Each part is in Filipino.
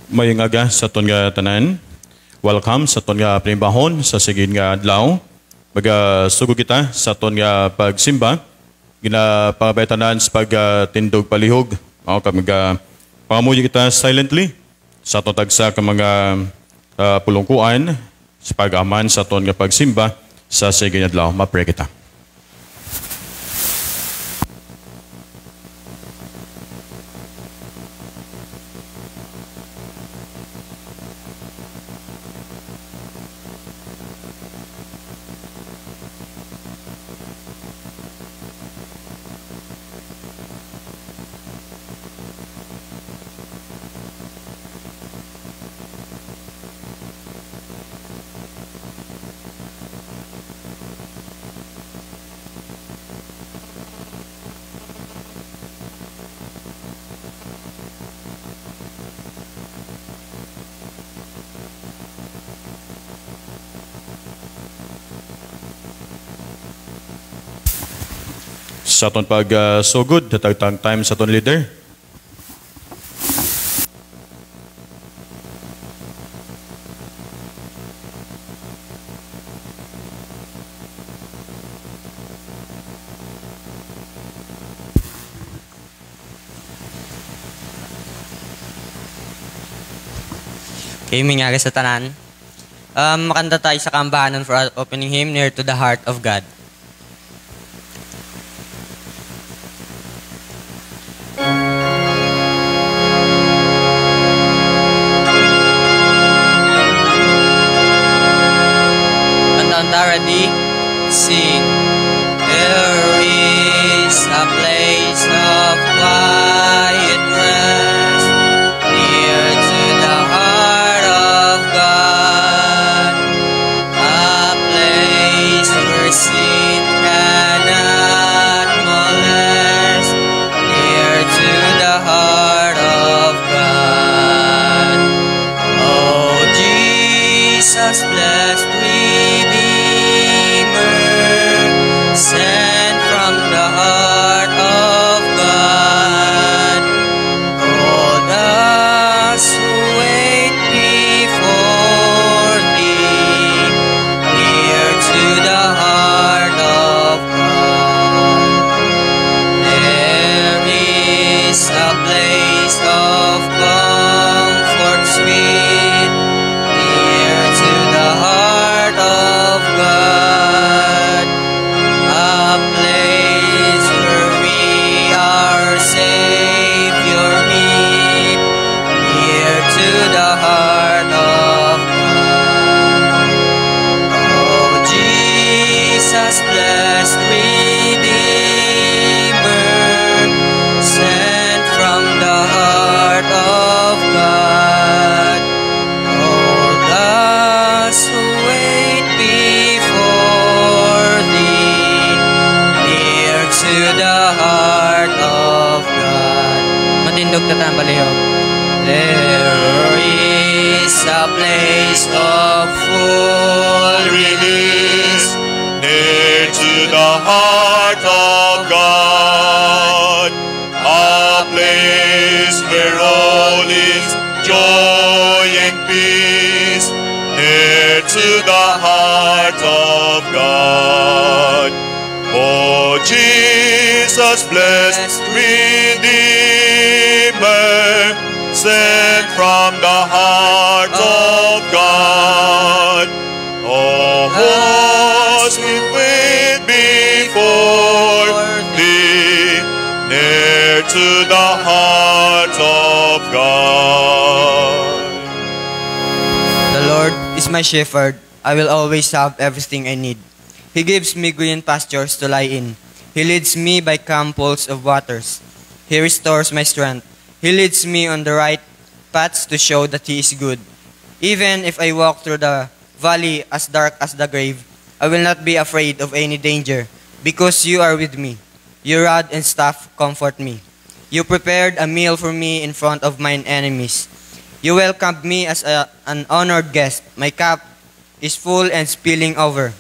Mayong aga sa ton nga tanan. Welcome sa ton nga panimbahon sa sigid nga adlaw. Sugo kita sa ton nga pagsimba. Ginapangabaytanan sa pagtindog palihog. Pangamuyo kita silently sa ton tagsa ka mga pulungkuan sa pag-aman sa ton nga pagsimba sa sigid nga adlaw. Mapray kita. Sa aton pag-sugod, datagtang time sa aton leader. Okay, mingaga sa tanan. Makanta tayo sa kambahanan for our opening hymn, Near to the Heart of God. Ready? Sing. There is a place of quiet rest near to the heart of God, a place where sin cannot molest, near to the heart of God. Oh, Jesus, blessed sent from the heart of God, all us who wait before Thee, near to the heart of God. There is a place of comfort sweet, near to the heart of God. Blessed Redeemer, sent from the heart of God, all those who wait before Thee, near to the heart of God. Matindog na tambalihog. There is a place of full release, near to the heart of God, a place where all is joy and peace, near to the heart of God. Oh, Jesus, blessed Redeemer, sent from the heart of God. Oh, we wait before Thee, near to the heart of God. The Lord is my shepherd. I will always have everything I need. He gives me green pastures to lie in. He leads me by calm pools of waters. He restores my strength. He leads me on the right paths to show that He is good. Even if I walk through the valley as dark as the grave, I will not be afraid of any danger, because You are with me. Your rod and staff comfort me. You prepared a meal for me in front of mine enemies. You welcomed me as an honored guest. My cup is full and spilling over.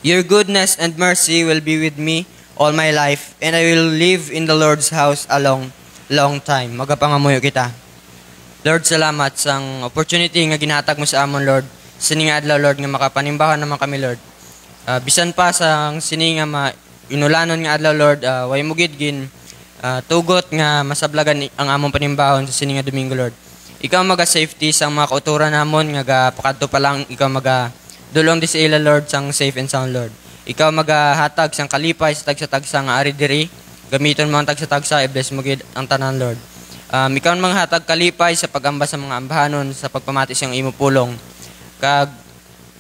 Your goodness and mercy will be with me all my life, and I will live in the Lord's house a long time. Magapangamuyo kita. Lord, salamat sang opportunity nga ginhatag mo sa amon, Lord. Sini nga adlaw, Lord, nga makapanimbahan naman kami, Lord. Bisan pa sang sini nga inulanon nga adlaw, Lord, way mo gid gin tugot nga masablagan ang among panimbahon sa sini nga Domingo, Lord. Ikaw maga-safety sang mga kauturan namon nga pakadto pa lang ikaw dulong di sa ila, Lord, sang safe and sound, Lord. Ikaw magahatag sang kalipay sa tagsa-tagsa nga ari diri. Gamiton mo ang tagsa-tagsa, i-bless mo gid ang tanan, Lord. Ikaw ang manghatag kalipay sa pag-amba sa mga ambahanon sa pagpamati siyang imo pulong. Kag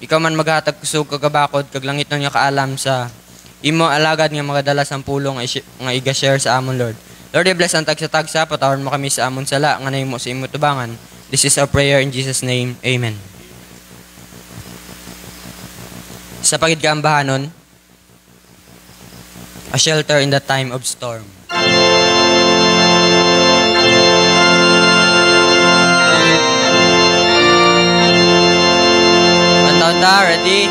ikaw man maghatag kusog kagabakod kag langit nun nga kaalam sa imo alagad nga magadala sang pulong nga iga-share sa amon, Lord. Lord, i-bless ang tagsa-tagsa, patawon mo kami sa amon sala nga nahimo sa imo tubangan. This is our prayer in Jesus' name. Amen. Sa pagid kaambahanon, a shelter in the time of storm. Antawta, ready?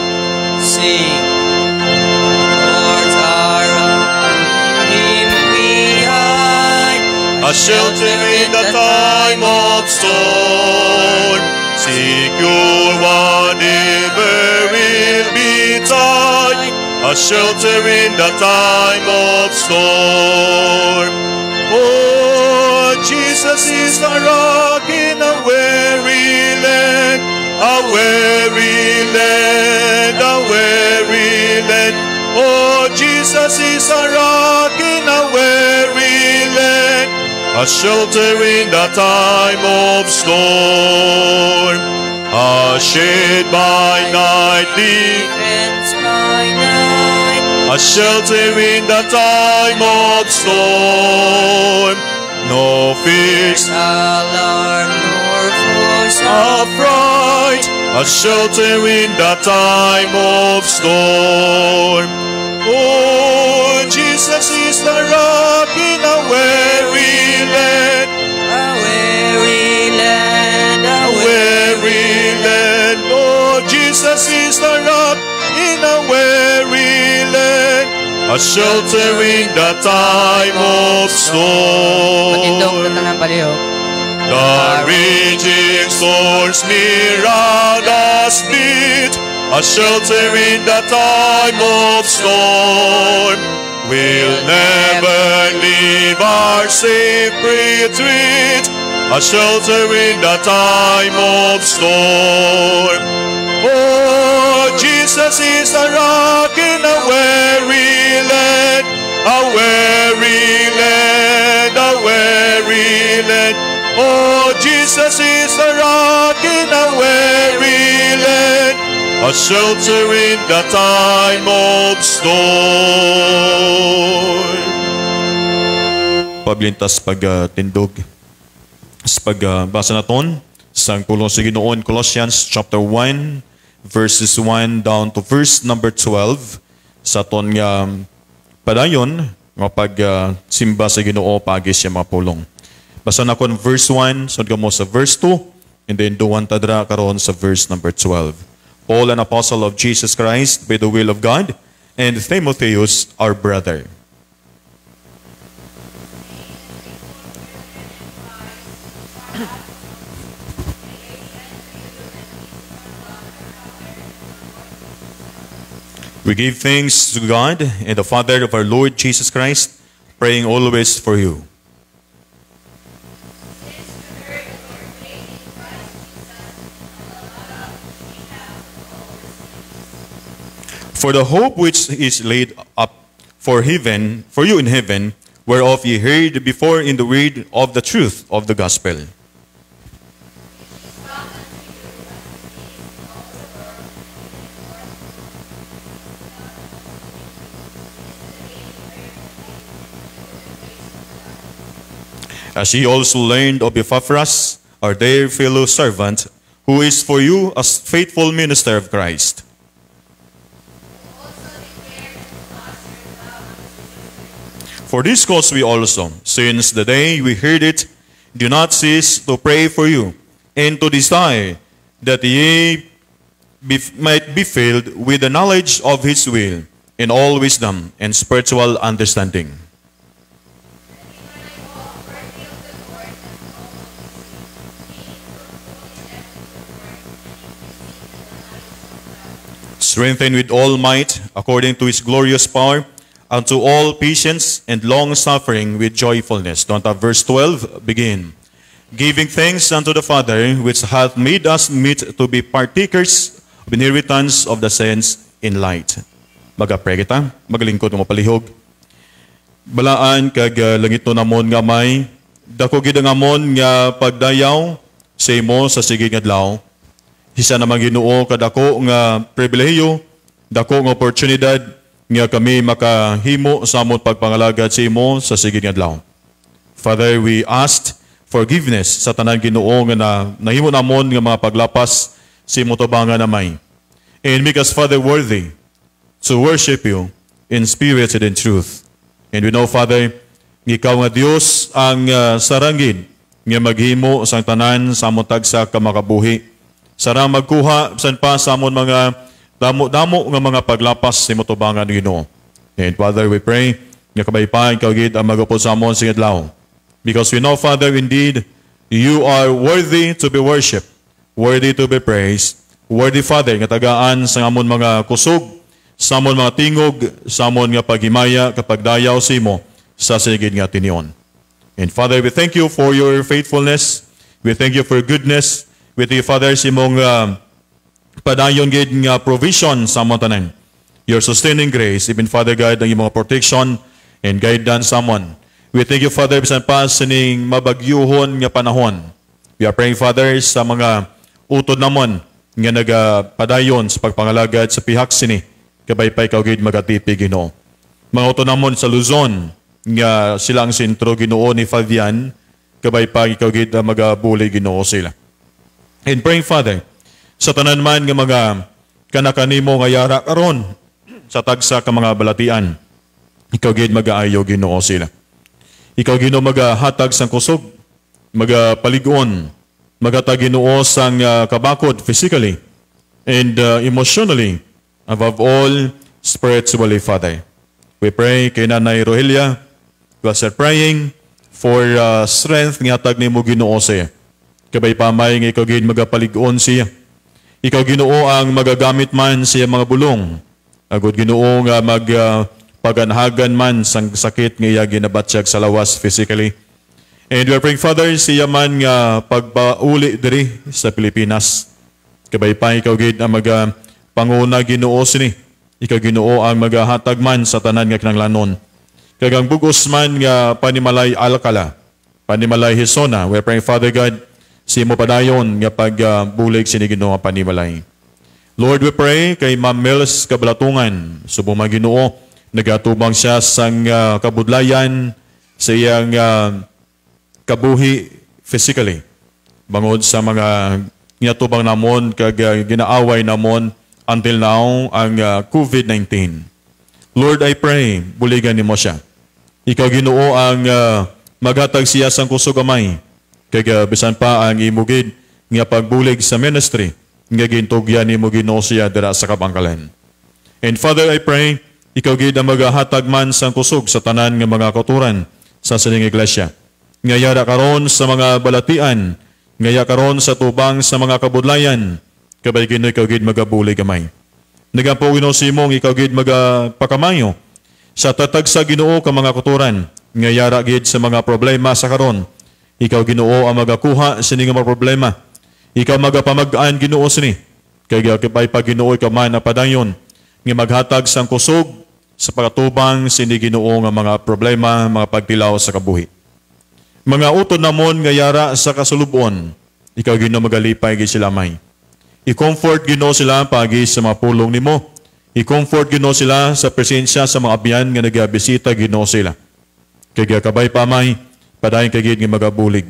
Sing. Lord's our rock, in Him we hide. A shelter in the time of storm, secure whatever will betide. A shelter in the time of storm. Oh, Jesus is the rock in a weary land, a weary land, a weary land. Oh, Jesus is a rock in a weary land, a shelter in the time of storm. A shade by night, Defense by night. a shelter in the time of storm. No fears Alarm nor force of fright, a shelter in the time of storm. Oh, Jesus is the rock in a weary land, a weary land, a weary land. Oh, Jesus is the rock in a weary land, a shelter in the time of Matindog storm. na ng palihog. The raging storms near around us beat, a shelter in the time of storm. We'll never leave our safe retreat, a shelter in the time of storm. Oh, Jesus is a rock in a weary land, a weary land, a weary land. Oh, Jesus is a rock in a weary land, a shelter in the time of storm. Pablintas pagtindog sa pagbasa naton sa pulong sa Ginoon, Colossians chapter 1 verses 1 down to verse number 12 sa aton nga padayon nga pagsimba sa Ginoo pagi siya mga pulong. Basa na kon verse 1, sud mo sa verse 2, and then duwan tadra karon sa verse number 12. Paul, an apostle of Jesus Christ by the will of God, and Timotheus, our brother. We give thanks to God and the Father of our Lord Jesus Christ, praying always for you. For the hope which is laid up for heaven, for you in heaven, whereof ye heard before in the word of the truth of the gospel. As ye also learned of Epaphras, our dear fellow servant, who is for you a faithful minister of Christ. For this cause we also, since the day we heard it, do not cease to pray for you, and to desire that ye might be filled with the knowledge of his will, in all wisdom and spiritual understanding. strengthened with all might, according to his glorious power, unto all patience and long-suffering with joyfulness. Don't have verse 12 begin. Giving thanks unto the Father, which hath made us meet to be partakers of inheritance of the saints in light. Mag-pray kita, maglingkod mo palihog. Balaan kag langit no namon nga may, dako gid ang amon nga pagdayaw sa imo sa sige nga adlaw. Isa namang Ginoo kadako nga pribilehiyo, dako nga oportunidad nga kami makahimo sa amon pagpangalagad sa imo sa sige nga adlaw. Father, we asked forgiveness sa tanan Ginoo nga nahimo namon nga mga paglapas sa imo tubangan na may. And make us, Father, worthy to worship you in spirit and in truth. And we know, Father, ikaw nga Dios ang sarangid nga maghimo sa tanan sa amon tagsa ka makabuhi. Sarang magkuha san pa sa amon mga damo nga mga paglapas sa imo tubangan Ginoo. And Father, we pray nga kabaypahan ikaw gid ang magupod sa amon sa adlaw. Because we know, Father, indeed, you are worthy to be worshipped, worthy to be praised, worthy, Father, nga tagaan sa amon mga kusog, sa amon mga tingog, sa amon nga paghimaya kapag dayaw sa imo sa sigid nga tinion. And Father, we thank you for your faithfulness. We thank you for your goodness. We thank you, Father, sa imong padayon gid nga provision sa amon tanan. Your sustaining grace, even, Father God, ang imong protection and guidance sa amon. We thank you, Father, bisan pa sa ning mabagyuhon nga panahon. We are praying, Father, sa mga utod namon nga nagapadayon sa pagpangalagad sa pihak sini. Kabay pa ikaw gid magatipi Ginoo. Mga utod namon sa Luzon nga sila ang sentro Ginoo ni Fabian. Kabay pa ikaw gid magabuli Ginoo sila. And praying, Father, sa tanan man nga mga kanakanimo nga yara karon sa tagsa ka mga balatian. Ikaw gid magaayo Ginoo sila. Ikaw Ginoo magahatag sang kusog, magapaligon, magatag Ginoo sang kabakod physically and emotionally, above all spiritually, Father. We pray kay Nanay Rohelia, we are praying for strength nga hatag nimo Ginoo siya. Kabay pamay nga ikaw gid magapaligon siya. Ikaw Ginoo ang magagamit man siya mga bulong. Agud Ginoo nga paganhagan man sang sakit nga iya ginabatsyag sa lawas physically. And we are praying, Father, siya man nga pagpauli diri sa Pilipinas. Kabay pa ikaw gid ang panguna Ginoo sini. Ikaw Ginoo ang magahatag man sa tanan nga kinahanglanon. Kagang bugos man nga panimalay Alcala, panimalay Hisona. We are praying, Father God, si mo padayon nga pagbulig sini Ginoo nga panimalay. Lord, we pray kay Ma'am Mills Kabalatungan, subong mga Ginoo, nagatubang siya sang kabudlayan sa iyang kabuhi physically. Bangod sa mga ginatubang namon kag ginaaway namon until now ang COVID-19. Lord, I pray, buligan nimo siya. Ikaw Ginoo ang maghatag siya sang kusog gamay. Kag bisan pa ang imugid nga pagbulig sa ministry nga gintugyan nimo Ginoo siya dira sa kabangkalan. And Father, I pray, ikaw gid ang maghatag man sang kusog sa tanan nga mga kauturan sa sining iglesia. Ngayara karon sa mga balatian, ngaya karon sa tubang sa mga kabudlayan, kabay Ginoo ikaw gid magabuli gamay. Nagapo Ginoo simong ikaw gid magapakamayo sa tatag sa Ginoo ka mga kauturan, ngayara gid sa mga problema sa karon. Ikaw Ginoo ang magakuha sa mga problema. Ikaw magapamag-an Ginoo sini. Kay gapay pa Ginoo ikaw man napadayon nga maghatag sang kusog sa pagtubang sini Ginoo nga mga problema, mga pagtilaw sa kabuhi. Mga utod namon nga yara sa kasulubon, ikaw Ginoo magalipay gid sila may. I-comfort Ginoo sila pagi sa mga pulong nimo. I-comfort Ginoo sila sa presensya sa mga abyan nga nagabisita Ginoo sila. Kay kabay pa may padayon kay gid nga magabulig.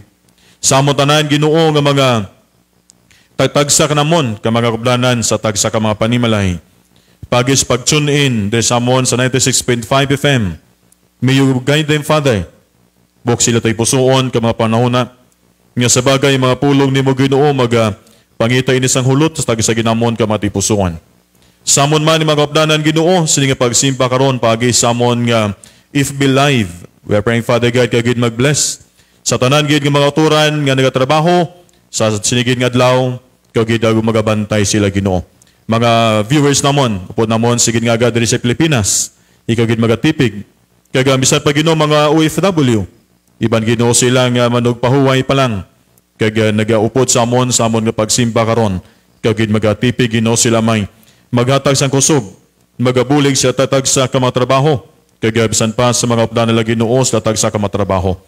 Sa among tanan Ginoo nga mga tagsa kanamon ka mga kublanan sa tagsa ka mga panimalay. Pagis pag-tune in there's someone sa 96.5 FM. May you guide them, Father. Buk sila tayo pusuon ka mga panahon na. Nga sa bagay mga pulong ni mo Ginoo pangitay ni sang hulot sa tagsa ginamon ka mga tipusuan. Samon man ni mga kapdanan Ginoo sila nga pagsimpa karon pagi samon nga if be live. We are praying, Father God, kagid mag-bless. Sa tanan gid nga mga uturan nga nagatrabaho sa sinigid nga adlaw, kagid magabantay sila Ginoo. mga viewers namon, upod namon sigid nga agad diri sa Pilipinas, ikaw gid magatipig. Kaya bisan pa Ginoo mga OFW, iban Ginoo sila nga manugpahuway pa lang. Kaya nagaupod sa amon nga pagsimba karon. Ikaw gid magatipig Ginoo sila may maghatag sang kusog, magabulig sa tatag sa kamatrabaho. Kaya bisan pa sa mga updan nila Ginoo sa tatag sa kamatrabaho.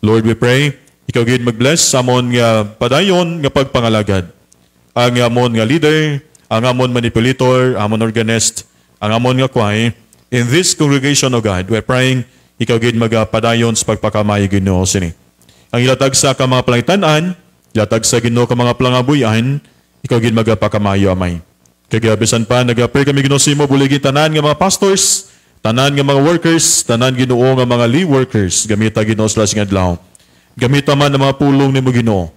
Lord, we pray, ikaw gid mag-bless sa amon nga padayon nga pagpangalagad. Ang amon nga leader, ang amon manipulator, amon organist, ang amon nga kway, in this congregation, O God, we're praying, ikaw gid magapadayon sa pagpakamay Ginoo sini. Ang ilatag sa ka mga palangitanan, ilatag sa Ginoo ka mga palangabuyan, ikaw gid magapakamayo amay. Kaya bisan pa nagapray kami Ginoo simo buligi tanan nga mga pastors, tanan nga mga workers, tanan Ginoo nga mga lay workers, gamita Ginoo sa lasing adlaw. Gamita man ang mga pulong nimo Ginoo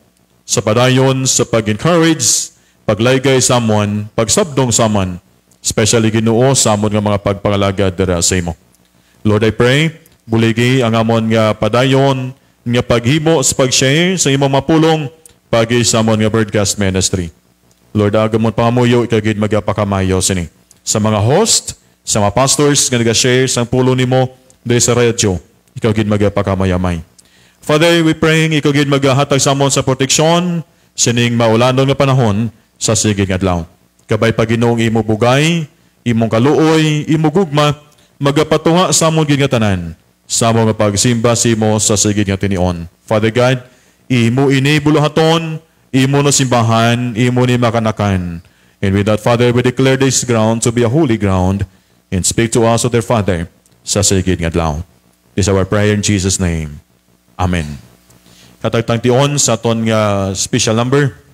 sa padayon, sa pag-encourage, paglaygay sa amon, pagsabdong sa amon, especially Ginoo sa amon nga mga pagpangalagad dira sa imo. Lord, I pray, buligi ang amon nga padayon, nga paghimo sa pag-share sa imong mapulong pagi sa amon nga broadcast ministry. Lord, agamon pangamuyo, ikaw gid magapakamayo sini. Sa mga host, sa mga pastors nga nag-share sa pulong nimo diri sa radyo, ikaw gid magapakamay-amay. Father, we praying ikaw gid maghatag sa amon sa proteksyon sining maulanon nga panahon sa sige nga adlaw. Kabay pa Ginoong imo bugay, imong kaluoy, imo gugma, magapatunga sa amon gid nga tanan sa among nga pagsimba simo sa sige nga tinion. Father God, imo ini buluhaton, imo no simbahan, imo ni makanakan. And with that, Father, we declare this ground to be a holy ground and speak to us, O their Father, sa sige nga adlaw. This is our prayer in Jesus' name. Amen. Katagtang tion sa aton nga special number.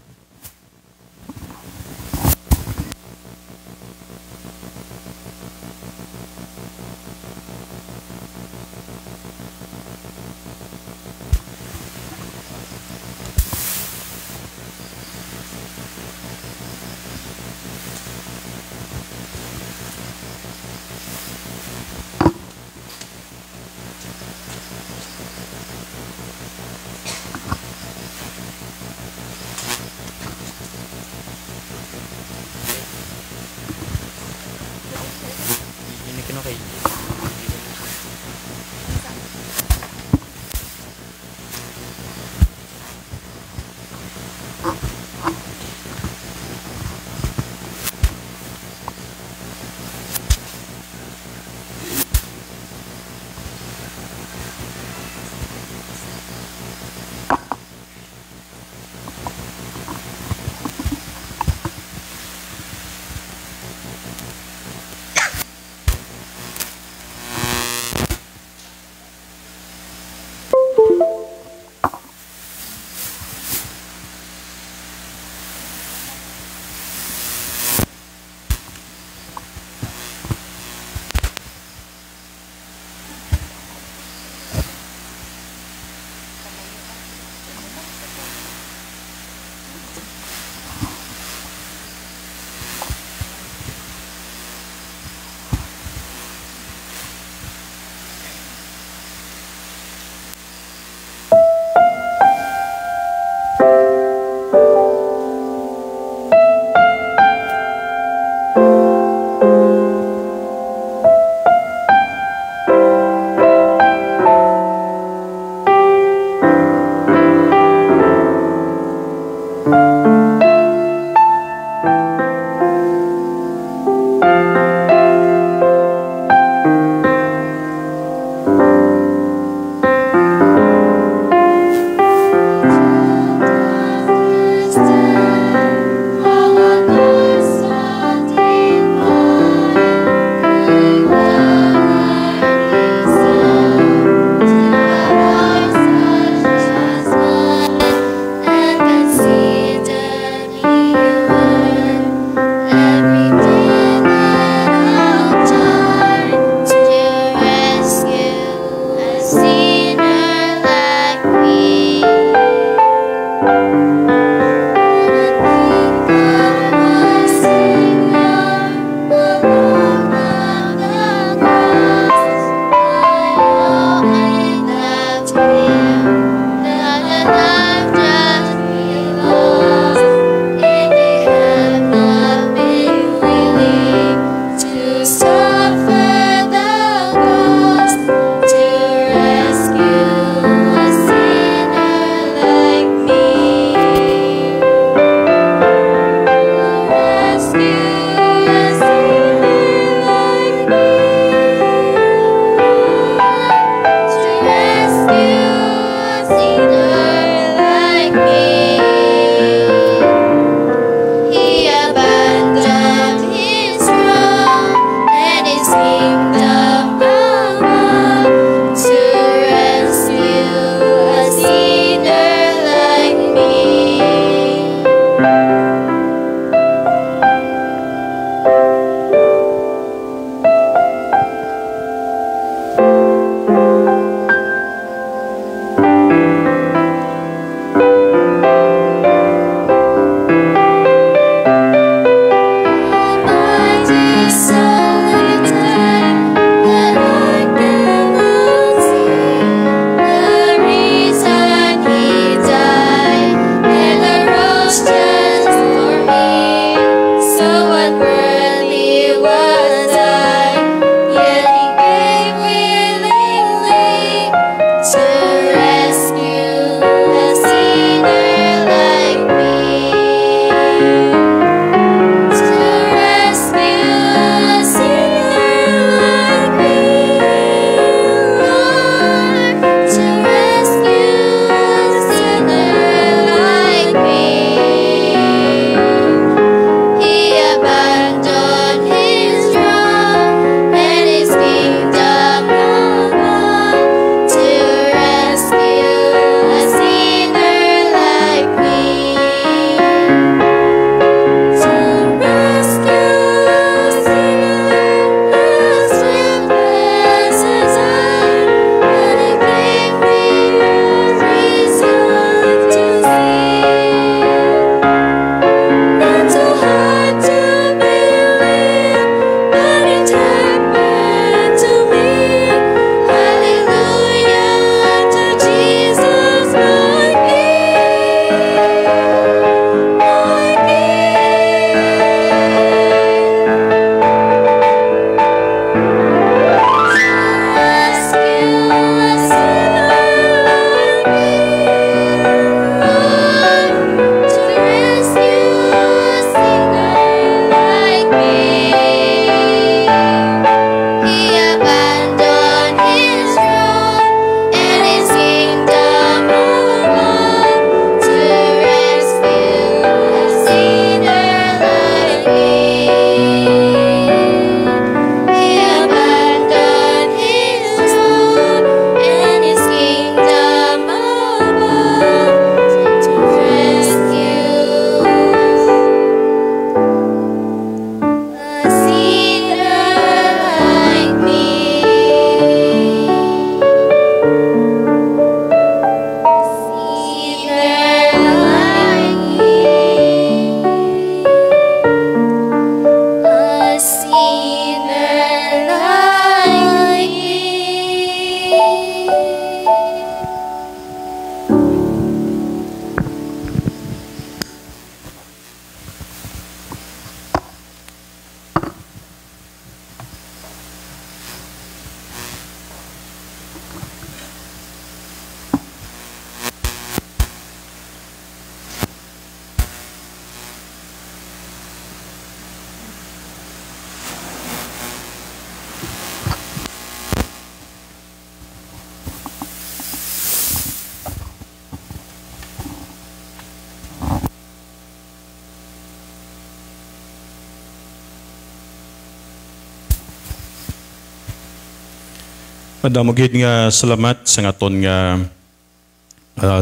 Madamugid nga salamat sa aton nga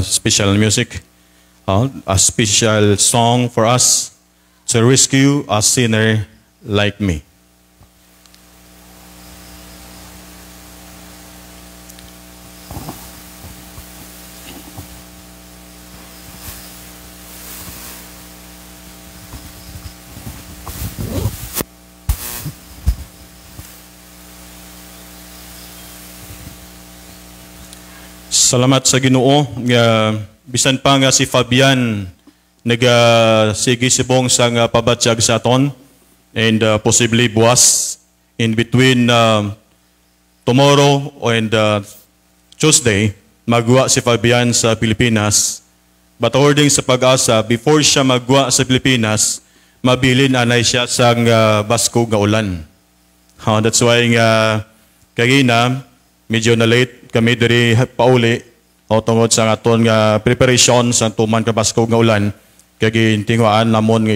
special music. A special song for us to rescue a sinner like me. Salamat sa Ginoo nga bisan pa nga si Fabian sige sibong sa nga pabatsyag sa aton and possibly buwas in between tomorrow and Tuesday magwa si Fabian sa Pilipinas. But according sa pag-asa, before siya magwa sa Pilipinas, mabilin anay siya sa basko nga ulan. That's why kagina medyo na late kami diri pauli o tungod sa aton nga preparation sa tuman ka basko nga ulan kay tingwaan namon nga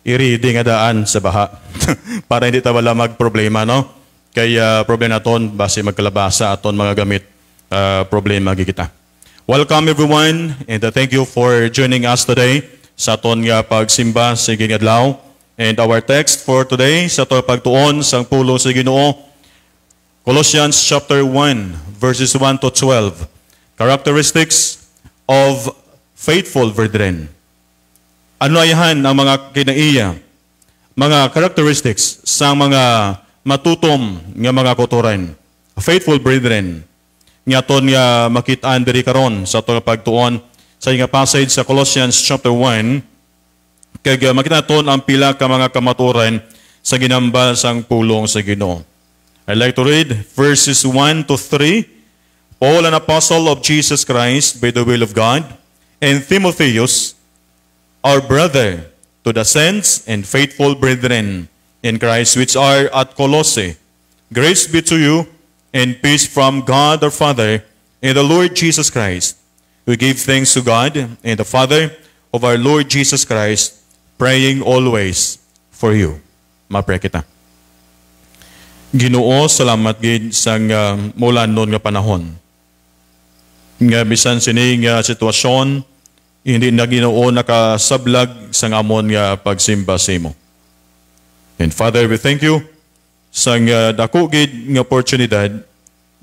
i-ready nga daan sa baha para hindi ta wala magproblema no kay problema naton base magkalabasa aton mga gamit problema kita. Welcome everyone and thank you for joining us today sa aton nga pagsimba sa adlaw. And our text for today sa aton pagtuon sang pulo sa Ginoo, Colossians chapter 1, verses 1 to 12. Characteristics of faithful brethren. Ano ayahan ang mga kinaiya? Mga characteristics sa mga matutom nga mga kotoran. Faithful brethren. Nga ton nga makitaan diri karon sa ato pagtuon sa nga passage sa Colossians chapter 1. Kaya makita ton ang pila ka mga kamaturan sa ginambal sang pulong sa Ginoo. I'd like to read verses 1 to 3. Paul, an apostle of Jesus Christ by the will of God, and Timotheus, our brother, to the saints and faithful brethren in Christ which are at Colossae. Grace be to you and peace from God our Father and the Lord Jesus Christ. We give thanks to God and the Father of our Lord Jesus Christ, praying always for you. Mapray kita. Ginoo, salamat gid sang mula noon nga panahon. Nga bisan sini nga sitwasyon, hindi na Ginoo nakasablag sang amon nga pagsimba sa imo. And Father, we thank you sang dako gid nga oportunidad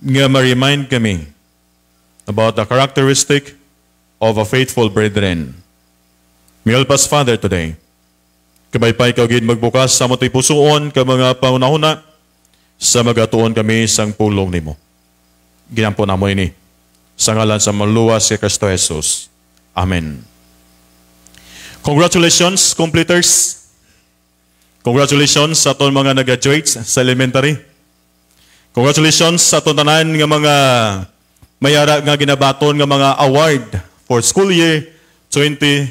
nga ma-remind kami about the characteristic of a faithful brethren. Help us, Father, today. Kabaypay ka gid magbukas sa motoy pusoon ka mga pangunahuna sa magatuon kami sang pulong nimo. Ginampo namo ini sa ngalan sa maluwas kay Kristo Jesus. Amen. Congratulations, completers. Congratulations sa aton mga nag-graduates sa elementary. Congratulations sa aton tanan nga mga mayara nga ginabaton nga mga award for school year 2021.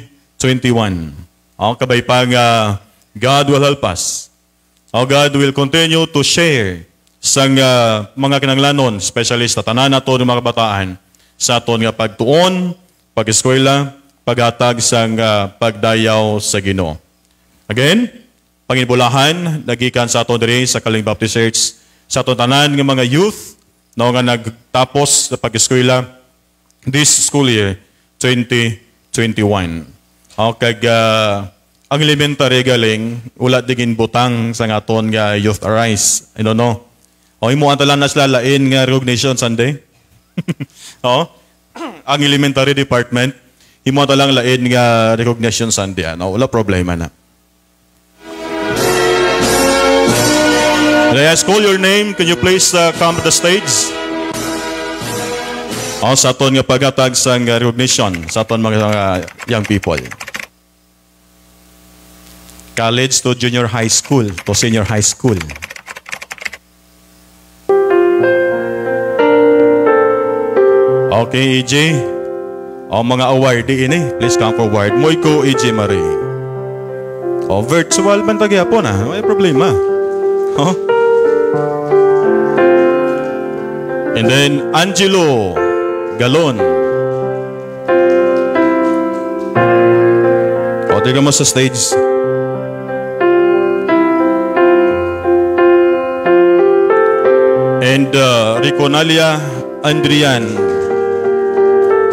Kabay pa nga God will help us. God will continue to share sa mga kinanglanon, especially sa tanan nato ng mga kabataan, sa aton nga pagtuon, pag-eskwela, paghatag sa pagdayaw sa Ginoo. Again, panginbulahan, nagikan sa aton diri sa Kaling Baptist Church, sa aton tanan ng mga youth na nga nagtapos sa pag-eskwela this school year, 2021. Ang elementary galing, wala digin butang sa aton nga Youth Arise. I don't know. Imo ang talan na sila lain nga recognition Sunday. Ang elementary department, imo ang talang lain nga recognition Sunday. Wala problema na. May I ask call your name? Can you please come to the stage? Sa aton nga paghatag sa recognition sa aton mga young people. College to junior high school to senior high school. Okay, EJ. Mga awardee ini, please come forward. Moy ko, EJ Marie. Virtual man tagyapon may problema. And then Angelo Galon. Tingnan mo sa stage. And Riconalia Andrian,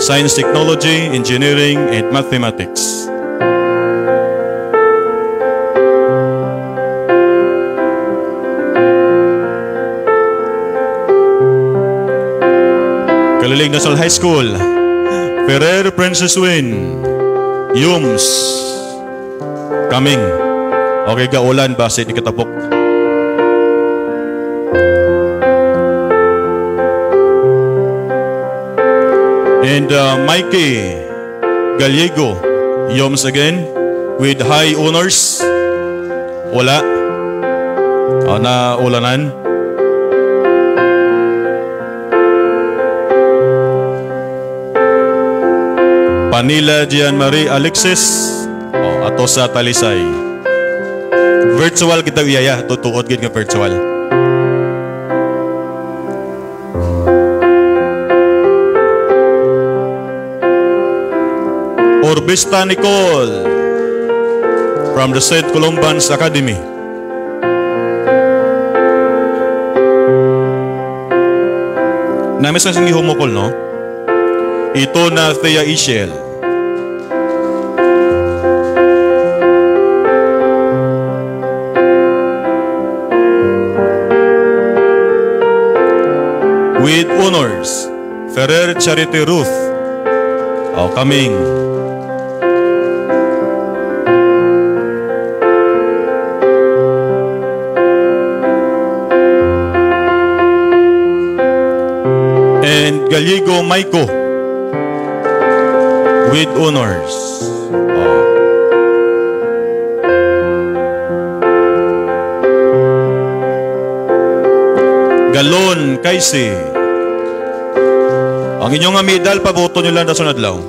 Science, Technology, Engineering, and Mathematics. Kalilig National High School, Ferrer Princess Win, Yums, Kaming. Okay, gaulan, basit, ikatapok. And Mikey Gallego, Yums again, with high honors. Wala. Na ulanan. Panila Jean Marie Alexis, ato sa Talisay. Virtual kita uyaya, tutuot gid nga virtual. Orbista Nicole from the St. Columban's Academy. Namis ang gihumukol, no? Ito na Thea Ishel. With honors, Ferrer Charity Ruth. Kaming. And Gallego Maiko with honors. Galon Kaisi. Ang inyong medal, paboto nyo lang na sunod lang.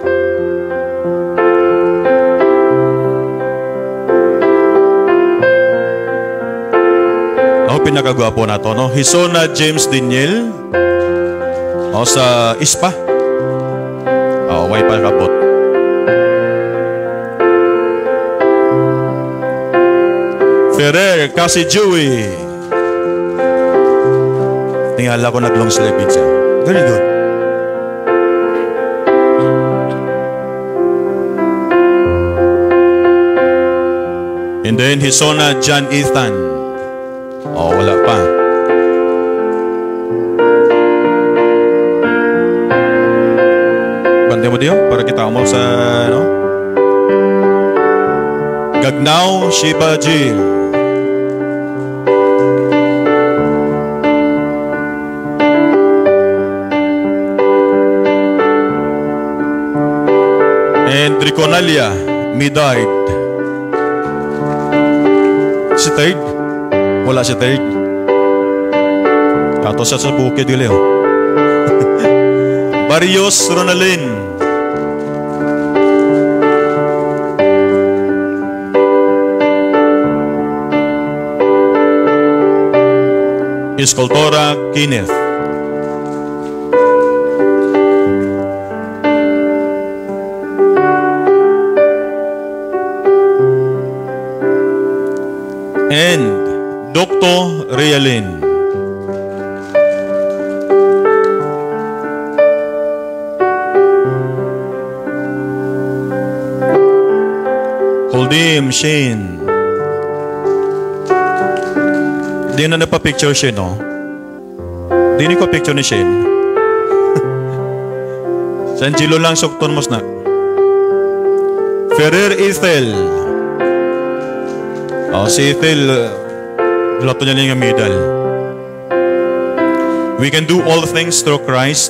Ako pinakagwapo na to, no? Hisona James Daniel. Sa ISPA. Way pa kapot. Ferrer Kasi Joey. Tingala ko nag-long sleeve siya. Very good. And then Hisona John Ethan. Wala pa. Bande mo diyo para kita mo sa Gagnaw Shiba Jill. And Riconalia Midard. Si third? Wala si third. Kato siya sa bukid gali. Barrios Ronalyn. Escultora Kenneth. And Dr. Realin. Holdim Shane. Di na napapicture siya, no? Di ni ko picture ni Shane. Sa Angelo lang sukton mos na. Ferrer Ethel. Si Ethel, lato niya nga medal. We can do all things through Christ,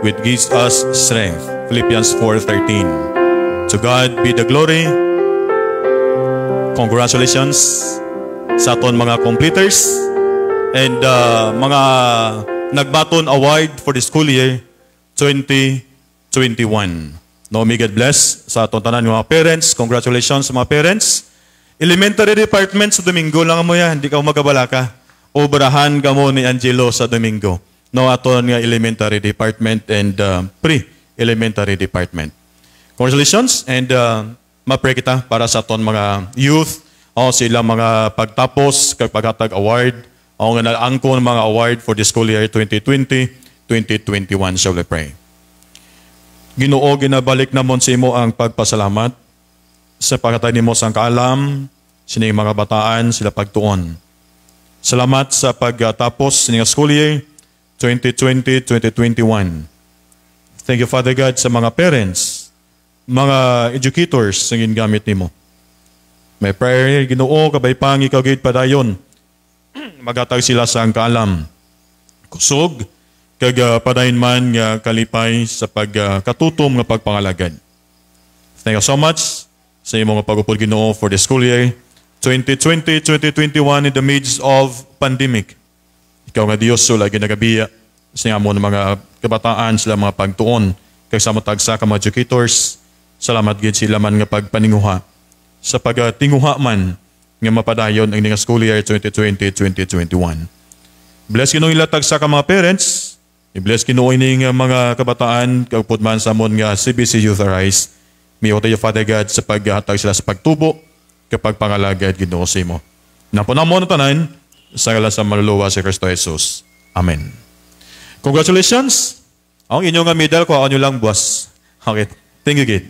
which gives us strength. Philippians 4:13. To God be the glory. Congratulations sa aton mga completers and mga nagbaton award for the school year 2021. No, may God bless sa aton tanan mga parents. Congratulations sa mga parents. Elementary department sa Domingo lang mo yan, hindi ka magabala ka. Obrahan ka mo ni Angelo sa Domingo. No, aton nga elementary department and pre-elementary department. Congratulations and ma-pray kita para sa aton mga youth o sila mga pagtapos, paghatag award o nga nag-angko ng mga award for the school year 2020-2021, shall we pray. Ginoo, ginabalik namon sa imo ang pagpasalamat sa pagkatay nimo sang kaalam, sining mga bataan, sila pagtuon. Salamat sa pagtapos sining school year 2020-2021. Thank you, Father God, sa mga parents, mga educators sa gingamit nimo. May prayer, Ginoo, kabay pang ikaw gid padayon. Magatag sila sa ang kaalam. Kusog, kag padayon man nga kalipay sa pagkatutom nga pagpangalagad. Thank you so much sa imong pagupod, Ginoo, for the school year 2020-2021 in the midst of pandemic. Ikaw nga Dios, so lagi nagabiya sa amon mga kabataan, sila mga pagtuon, kag sa matagsa ka mga educators. Salamat gid sila man nga pagpaninguha sa pagtinguha man nga mapadayon ang nga school year 2020-2021. Bless Ginoo ilatag sa ka mga parents, i-bless Ginoo ining mga kabataan kag pud man sa amon nga CBC Youth Arise. May tayo, Father God, sa paghatag sila sa pagtubo kapag pangalagad Ginoo sa imo. Napunamon na tanan sa ngalan sa maluluwa si Kristo Jesus. Amen. Congratulations! Ang inyong medal ko, ako nyo lang, boss. Okay. Thank you, Gid.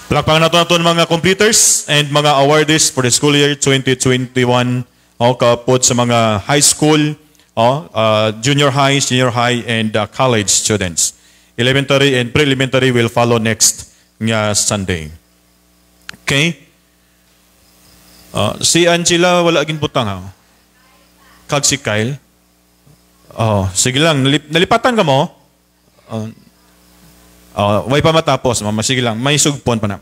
Palakpakan natin mga completers and mga awardees for the school year 2021. Kapod sa mga high school, junior high, senior high, and college students. Elementary and pre-elementary will follow next nga Sunday. Okay? Si Angela, wala aging butang ha? Kag si Kyle? Sige lang, nalipatan ka mo? Way pa matapos, mama. Sige lang, may sugpon pa na.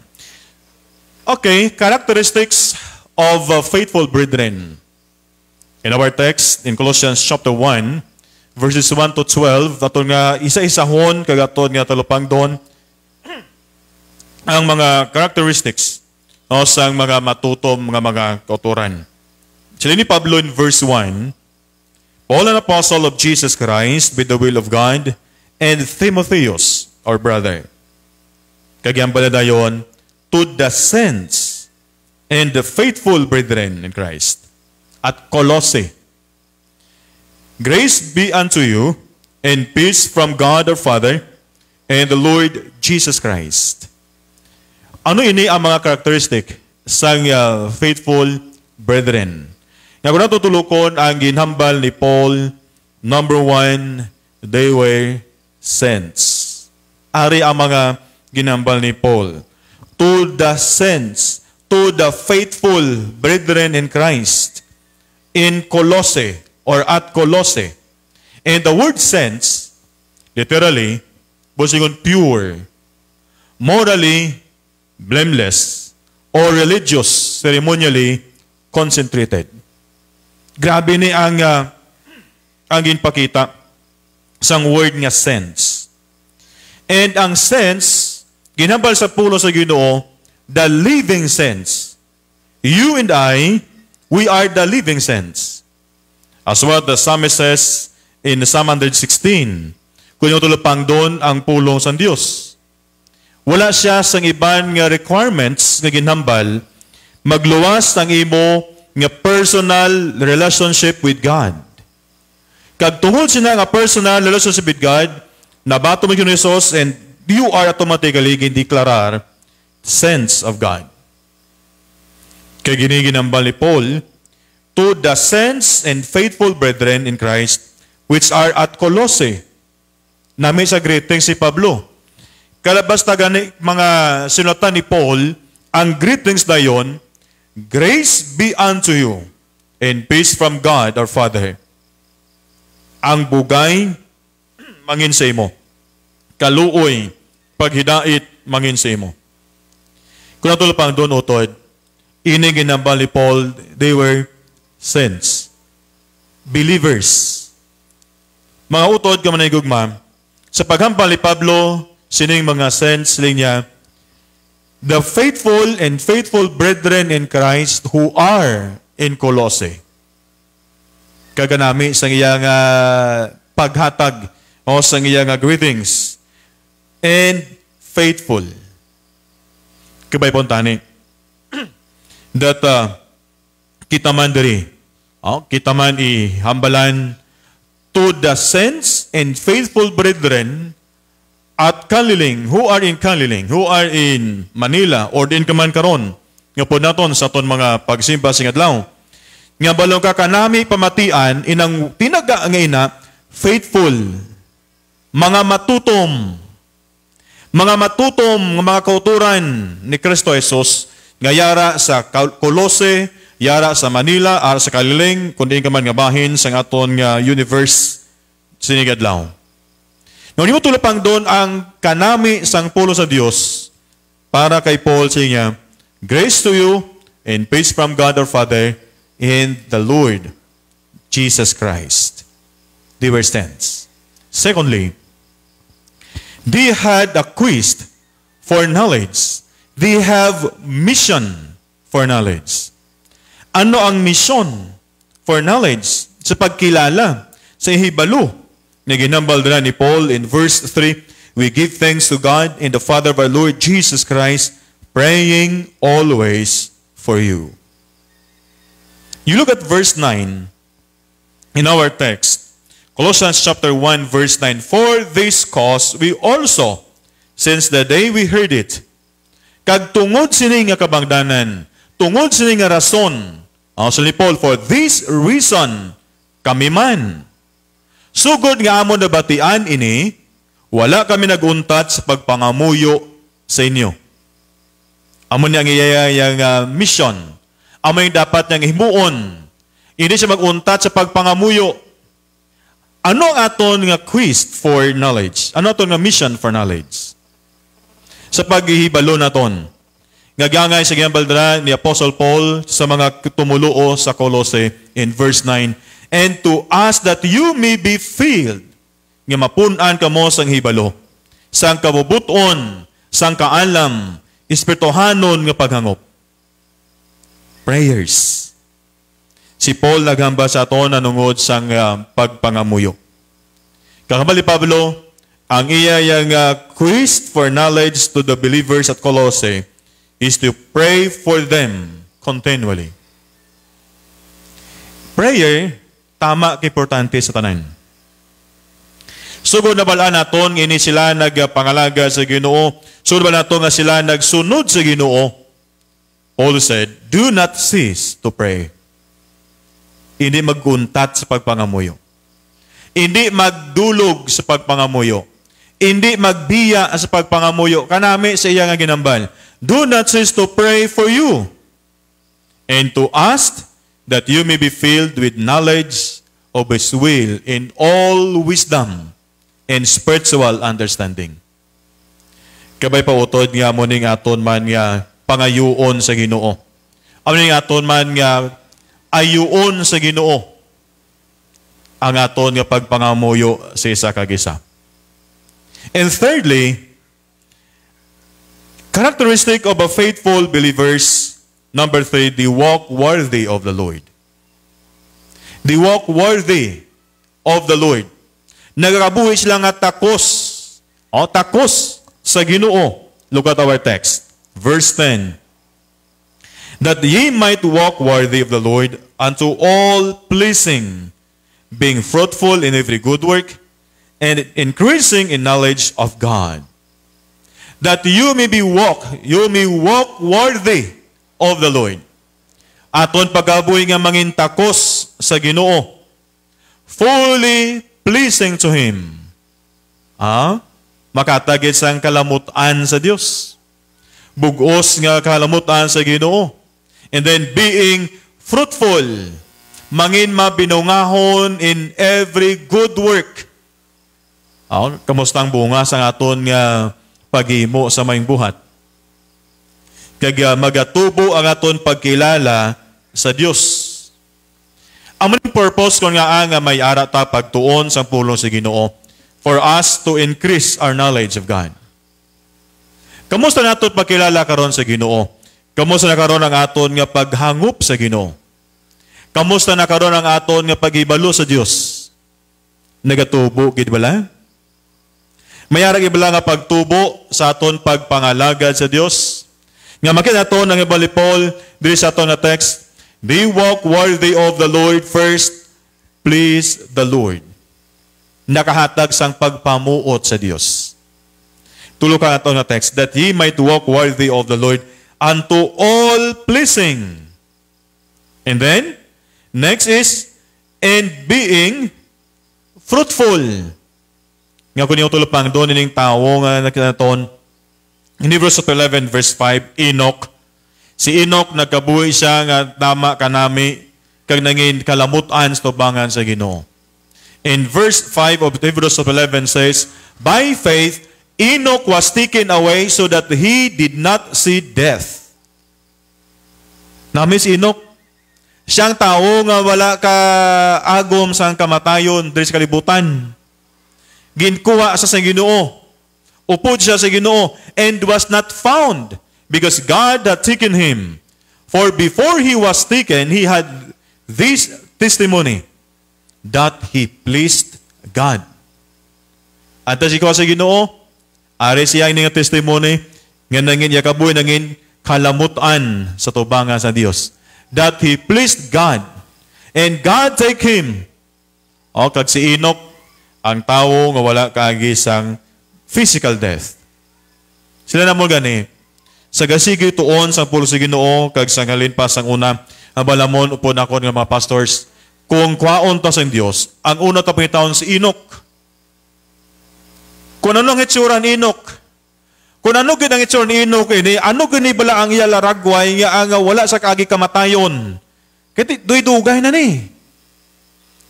Okay, characteristics of faithful brethren. In our text, in Colossians chapter 1, verses 1 to 12, aton nga isa-isahon, kagaton nga talupang doon, ang mga characteristics sa mga matutom, mga kauturan. Sila ni Pablo in verse 1, Paul, an apostle of Jesus Christ, with the will of God, and Timotheus, our brother. Kagyambala dayon, to the saints and the faithful brethren in Christ. At Colossae. Grace be unto you, and peace from God our Father, and the Lord Jesus Christ. Ano ini ang mga karakteristik sang faithful brethren? Nga kung natutulukon ang ginhambal ni Paul, number 1, they were saints. Ari ang mga ginhambal ni Paul. To the saints, to the faithful brethren in Christ, in Colossae, or at Colossae. And the word saints, literally, busingon pure, morally blameless, or religious, ceremonially concentrated. Grabe ni ang ginpakita sang word nga sense. And ang sense, ginambal sa pulo sa Ginoo, the living sense. You and I, we are the living sense. As what the psalmist says in Psalm 116, kung yung tulupang doon ang pulong sa Diyos. Wala siya sang iban nga requirements nga ginhambal, magluwas ang imo nga personal relationship with God. Kag tungod siya nga personal relationship with God, nabato mo yun Jesus, and you are automatically gindeklarar sense of God. Kay giniginambal ni Paul, to the saints and faithful brethren in Christ, which are at Colossae. Nami sa greeting si Pablo. Kalabas na gani mga sinulatan ni Paul, ang greetings na yon, grace be unto you, and peace from God our Father. Ang bugay, mangin sa imo. Kaluoy, paghidait, mangin sa imo. Kung natulapang doon, utod, iniginambal ni Paul, they were saints. Believers. Mga utod ka manigugma, sa paghambal ni Pablo, sining mga saints niya, the faithful and faithful brethren in Christ who are in Colossae. Kaganami sa iyang paghatag o sa iyang greetings. And faithful. Kabay pontani. That kita man diri Kita man ihambalan to the saints and faithful brethren at Kaliling, who are in Manila, or din kaman karon, nga po naton sa aton mga pagsimba sing adlaw. Nga balong ka kanami pamatian, inang tinaga nga ina, faithful, mga matutom, mga kauturan ni Kristo Jesus, nga yara sa Colose, yara sa Manila, ara sa Kaliling, kundi ka man nga bahin sa aton nga universe sinigadlaw. Nung mo tulapang doon ang kanami sang pulo sa Dios para kay Paul sa niya, grace to you and peace from God our Father and the Lord Jesus Christ. They were stands. Secondly, they had a quest for knowledge. They have mission for knowledge. Ano ang mission for knowledge? Sa pagkilala, sa hibalo. Naginambal na ni Paul in verse 3, we give thanks to God and the Father of our Lord Jesus Christ, praying always for you. You look at verse 9 in our text, Colossians chapter 1 verse 9, for this cause we also, since the day we heard it, kag tungod sini nga kabangdanan, tungod sini nga rason, also ni Paul, for this reason, kami man, sugod nga amon na batian ini, wala kami naguntat sa pagpangamuyo sa inyo. Amon niyang iyayang mission. Amon yung dapat niyang himuon. Hindi siya maguntat sa pagpangamuyo. Ano aton nga quest for knowledge? Ano aton nga mission for knowledge? Sa paghihibalo naton. Ngagangay sa giyambaldra ni Apostle Paul sa mga tumuluo sa Colose in verse 9, and to ask that you may be filled, nga mapunan ka mo sang hibalo, sang kabubuton, sang kaalam, espirituhanon nga paghangop. Prayers. Si Paul naghamba sa aton nanungod sang pagpangamuyo. Kakabali Pablo, ang iyang quest for knowledge to the believers at Colossae is to pray for them continually. Prayer, tama importante sa tanan. Sugod na bala naton, ini sila nagpangalaga sa Ginoo. Sugod ba naton nga sila nagsunod sa Ginoo. Paul said, do not cease to pray. Hindi maguntat sa pagpangamuyo. Hindi magdulog sa pagpangamuyo. Hindi magbiya sa pagpangamuyo. Kanami sa iya nga ginambal. Do not cease to pray for you and to ask that you may be filled with knowledge of His will in all wisdom and spiritual understanding. Kabay pa utod nga mo ning aton man nga pangayuon sa Ginoo. Ano ning aton man nga ayuon sa Ginoo ang aton nga pagpangamuyo sa isa kag isa. And thirdly, characteristic of a faithful believers, number 3, they walk worthy of the Lord. They walk worthy of the Lord. Nagakabuhi sila nga takos. Takos sa Ginoo. Look at our text. Verse 10. That ye might walk worthy of the Lord unto all pleasing, being fruitful in every good work, and increasing in knowledge of God. That you may walk worthy of the Lord. Aton pagabuhi nga mangin takos sa Ginoo, fully pleasing to Him. Makatagit sang kalamutan sa Dios. Bugos nga kalamutan sa Ginoo. And then being fruitful, mangin mabinungahon in every good work. Kamusta ang bunga sa aton nga paghimo sa maing buhat? Kag magatubo ang aton pagkilala sa Dios. Ang purpose ko nga may ara ta pagtuon sa pulong sa Ginoo for us to increase our knowledge of God. Kamusta naton pagkilala karon sa Ginoo? Kamusta na karon ang aton nga paghangup sa Ginoo? Kamusta na karon ang aton nga paghibalo sa Dios? Nagatubo gid bala? Mayara gid bala nga pagtubo sa aton pagpangalagad sa Dios? Nga makita naton ang ibali Paul diri sa aton nga text, They walk worthy of the Lord first, please the Lord. Nakahatag sang pagpamuot sa Dios. Tulo ka na text, that ye might walk worthy of the Lord unto all pleasing. And then, next is, and being fruitful. Nga kung yung tulog pang doon, ining tao nga nakinaton, in verse 11, verse 5, Enoch. Si Enoch, nagkabuhi siya nga tama kanami, kag nangin kalamutan sa tubangan sa Ginoo. In verse 5 of Hebrews 11 says, by faith, Enoch was taken away so that he did not see death. Nami si Enoch, siyang tao nga wala ka agom sang kamatayon diri sa kalibutan. Ginkuha sa Ginoo. Upod siya sa Ginoo and was not found because God had taken him. For before he was taken, he had this testimony that he pleased God. At si ko sa Ginoo, are siya ang testimony nga nangin yakaboy nangin kalamutan sa tubangan sa Dios. That he pleased God. And God take him. O kag si Enoch, ang tao nga wala kaagi sang physical death. Sila na mo gani, sa gasigi tuon sa pulo sa Ginoo kag sa halin pa sang una, abalamon upon ako ng mga pastors, kung kwaon ta sang Dios, ang una ta pangitaon si Enoch. Kung anong hitsura ni Enoch, kung ano gid ang hitsura ni Enoch, ano gani bala ang iya laragway nga ang wala sa kaagi kamatayon. Kiti duy-dugay na ni.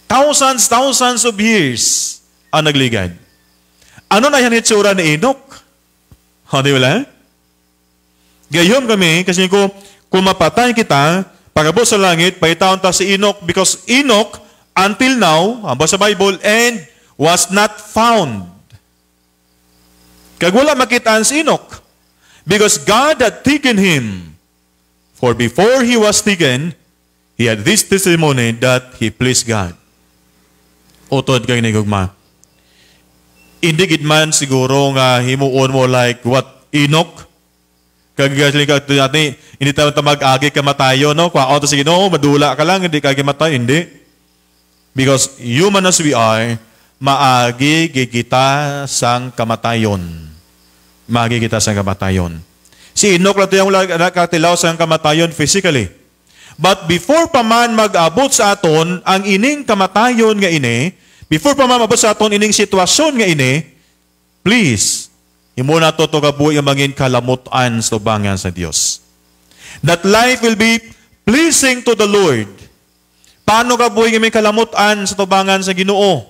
Thousands of years ang nagligad. Ano na yan hitsura ni Enoch? Di wala? Gayom kami, kasi kung mapatay kita, pagabot sa langit, paitaon ta si Enoch, because Enoch, until now, aba sa Bible, and was not found. Kag wala makitaan si Enoch, because God had taken him. For before he was taken, he had this testimony that he pleased God. Utod kay nigugma. Hindi gid man siguro nga himuon mo like what Enoch. Kagaling ka natin, hindi tayo mag-agi kamatayo, no? Kwaon to sige, no, madula ka lang, hindi ka matay, hindi. Because human as we are, maagi gigita sang kamatayon. Maagi kita sang kamatayon. Si Enoch lang yung nakatilaw sang kamatayon physically. But before pa man mag-abot sa aton, ang ining kamatayon nga ini, before pa man mabot sa aton ining sitwasyon nga ini, please, imo na to kabuhi ang mangin kalamutan sa tubangan sa Dios. That life will be pleasing to the Lord. Paano kabuhi ang kalamutan sa tubangan sa Ginoo?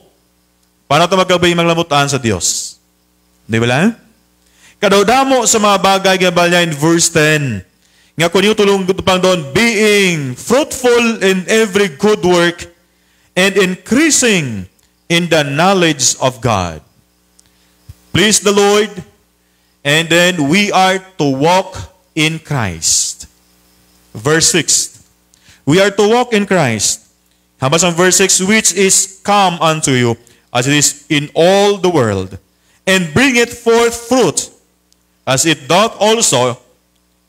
Paano ito magkabuhi maglamutan sa Dios? Di ba lang? Kadawdamo sa mga bagay nga balya in verse 10. Nga kung yung tulong pang doon, being fruitful in every good work and increasing in the knowledge of God. Please the Lord, and then we are to walk in Christ. Verse 6. We are to walk in Christ. Habang sa verse 6, which is come unto you, as it is in all the world, and bring it forth fruit, as it doth also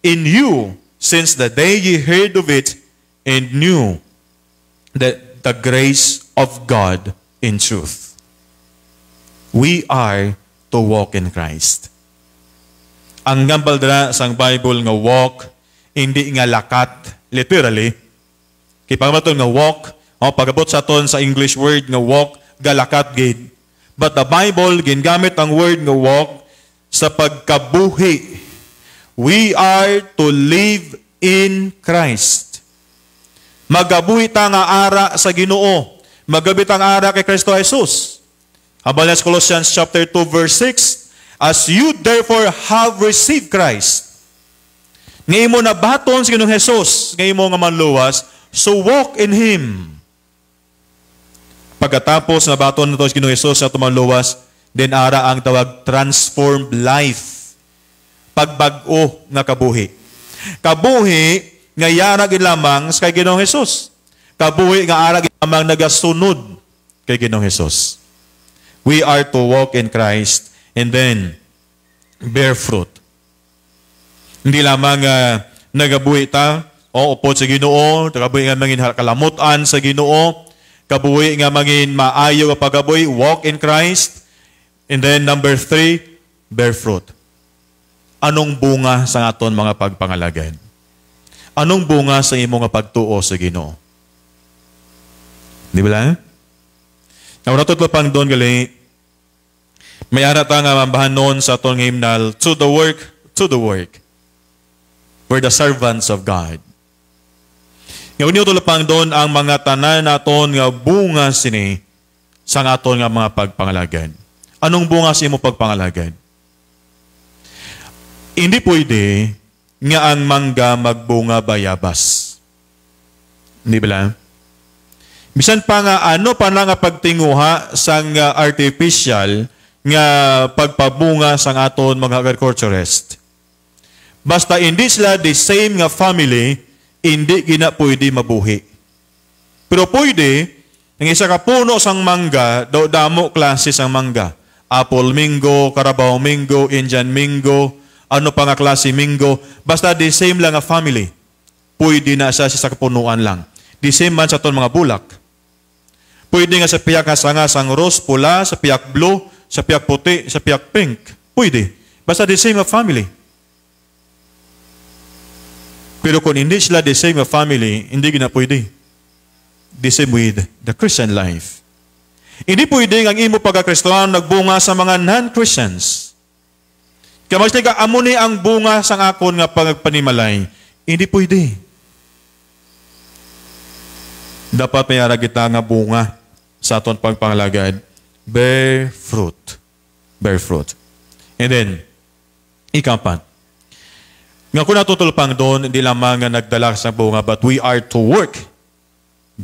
in you, since the day ye heard of it, and knew that the grace of God in truth. We are to walk in Christ. Ang gambal dira sang Bible nga walk, hindi nga lakat, literally. Kaya pagmatol nga walk, pagabot sa ton sa English word nga walk, galakat gid. But the Bible, gingamit ang word nga walk sa pagkabuhi. We are to live in Christ. Magabuhi ta nga ara sa Ginoo. Magabi ta nga ara kay Kristo Jesus. Habang sa Colossians chapter 2 verse 6, as you therefore have received Christ, nga imo na baton sa Ginoong Jesus, nga imo nga manluwas, so walk in Him. Pagkatapos na baton na to sa Ginoong Jesus sa tumanluwas, then ara ang tawag transformed life. Pagbag-o nga kabuhi. Kabuhi nga yara gid lamang sa kay Ginoong Jesus. Kabuhi nga ara gid lamang nagasunod kay Ginoong Jesus. We are to walk in Christ and then bear fruit. Hindi lamang nagabuhi ta o O upod sa Ginoo, kabuhi nga mangin kalamutan sa Ginoo, kabuhi nga mangin maayo nga pagabuhi, walk in Christ. And then number 3, bear fruit. Anong bunga sa aton mga pagpangalagad? Anong bunga sa imo nga pagtuo sa Ginoo? Di ba lang? Ang natot ko pang doon gali, may arata nga mambahan noon sa atong hymnal, to the work, we're the servants of God. Ngayon nyo tulapang doon ang mga tanan naton nga bunga sini sa aton nga mga pagpangalagad. Anong bunga sa imo pagpangalagad? Hindi pwede nga ang mangga magbunga bayabas. Hindi ba lang? Bisan pa nga ano pa na nga pagtinguha sa artificial nga pagpabunga sa aton mga agriculturist. Basta hindi sila the same nga family, hindi gina pwede mabuhi. Pero pwede, ang isa ka puno sang mangga, daw damo klase sang mangga. Apple mango, Carabao mango, Indian mango, ano pa nga klase mango. Basta the same lang nga family. Pwede na siya sa kapunuan lang. The same man sa ton mga bulak. Pwede nga sa piyak nga sang rose, pula, sa piyak blue, sa piyak puti, sa piyak pink. Pwede. Basta the same nga family. Pero kung hindi sila the same family, hindi gina pwede. The same with the Christian life. Hindi pwede ang imo pagka-Kristiyano nagbunga sa mga non-Christians. Kaya mas ka, amo ni ang bunga sa akon nga pagpanimalay. Hindi pwede. Dapat mayara kita nga bunga sa aton pagpangalagad. Bear fruit. Bear fruit. And then, ikapat. Nga kung natutulpang doon, hindi lamang nga nagdala sa bunga, but we are to work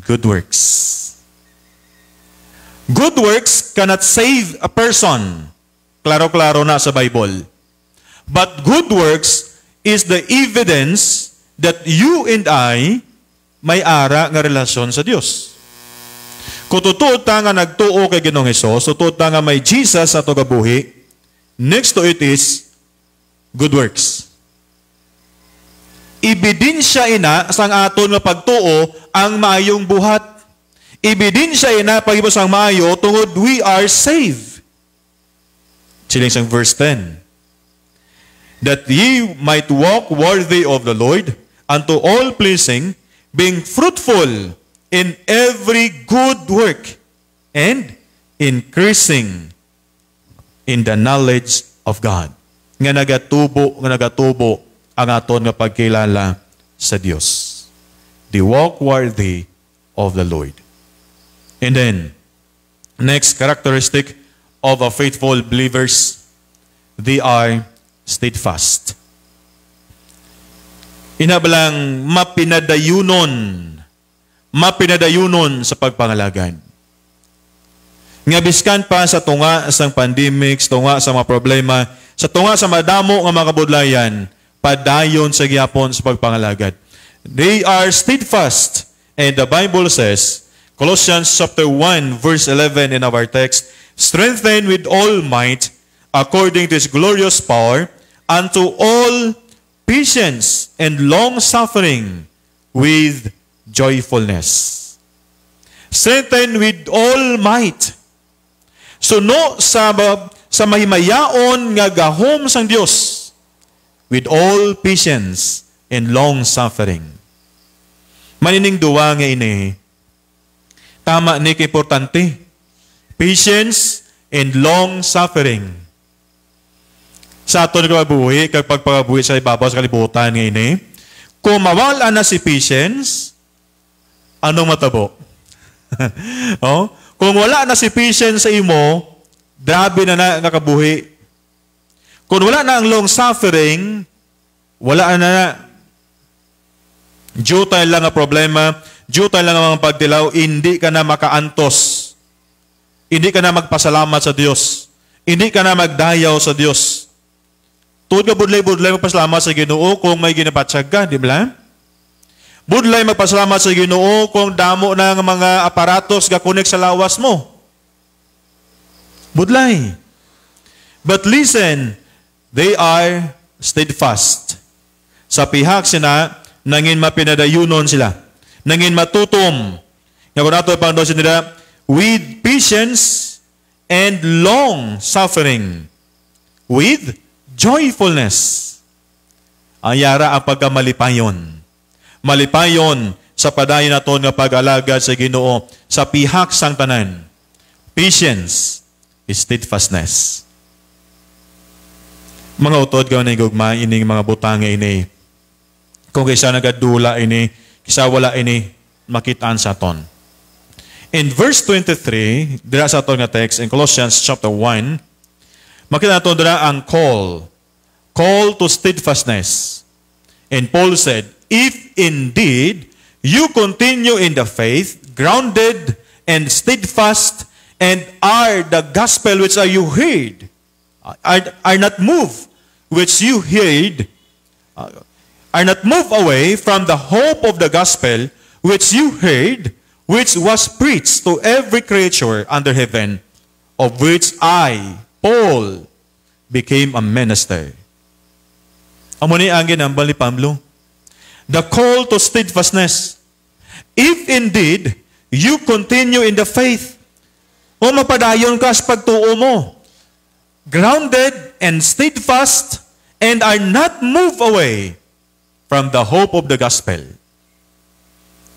good works. Good works cannot save a person. Klaro-klaro na sa Bible. But good works is the evidence that you and I may ara nga relasyon sa Dios. Kung tutuod ta nga nagtuo kay Ginoong Hesus, tutuod ta nga may Jesus sa gabuhi, next to it is good works. Ebidensya ina sang aton nga pagtuo ang maayong buhat. Ebidensya ina pagibos ang maayo tungod we are saved. Siling sang verse 10. That ye might walk worthy of the Lord, unto all pleasing, being fruitful in every good work, and increasing in the knowledge of God. Nga nagatubo ang aton nga pagkilala sa Dios. They walk worthy of the Lord. And then, next characteristic of a faithful believers, they are steadfast. Inabalang mapinadayunon sa pagpangalagad. Nga biskan pa sa tunga sa pandemic, sa tunga sa mga problema, sa tunga sa madamo nga mga kabudlayan, padayon sa gyapon sa pagpangalagad. They are steadfast. And the Bible says, Colossians chapter 1, verse 11 in our text, strengthened with all might, according to His glorious power, unto all patience and long-suffering with joyfulness. Strengthened with all might. So no, sa mahimayaon nga gahom sang Dios, with all patience and long-suffering. Manining duwa nga ini, tama ni importante. Patience and long-suffering. Sa aton nga mabuhi, kapag pagpabuhi sa ibabaw sa kalibutan nga ini, kung mawala na si patience, anong matabo? Oh? Kung wala na si patience sa imo, grabe na nakabuhi. Kung wala na ang long suffering, wala na. Due tayo lang ang problema, due tayo lang ang mga pagdilaw, hindi ka na makaantos. Hindi ka na magpasalamat sa Diyos. Hindi ka na magdayaw sa Diyos. Tuod ka budlay magpasalamat sa Ginoo kung may ginapatsag ka, di ba? Budlay magpasalamat sa Ginoo kung damo na ng mga aparatos gakunik sa lawas mo. Budlay. But listen, they are steadfast. Sa pihak sina, nangin mapinadayunon sila, nangin matutom. Nga kung nato ipang nila, with patience and long suffering, with joyfulness. Ang yara ang pagkamalipayon. Malipayon sa padayon naton nga pag-alagad sa Ginoo sa pihak sang tanan. Patience is steadfastness. Mga utod gaw na gugma ining mga butang ini. Kung kaysa nagadula ini, kaysa wala ini, makitaan sa ton. In verse 23, dira sa aton nga text, in Colossians chapter 1, makita natin dira ang call to steadfastness. And Paul said, if indeed you continue in the faith, grounded and steadfast, and are the gospel which you heard, are not moved, which you heard, are not moved away from the hope of the gospel which you heard, which was preached to every creature under heaven, of which I, Paul, became a minister. Amo ni ang ginambal ni Pablo. The call to steadfastness. If indeed you continue in the faith, o mapadayon ka sa pagtuo mo, grounded and steadfast, and are not moved away from the hope of the gospel.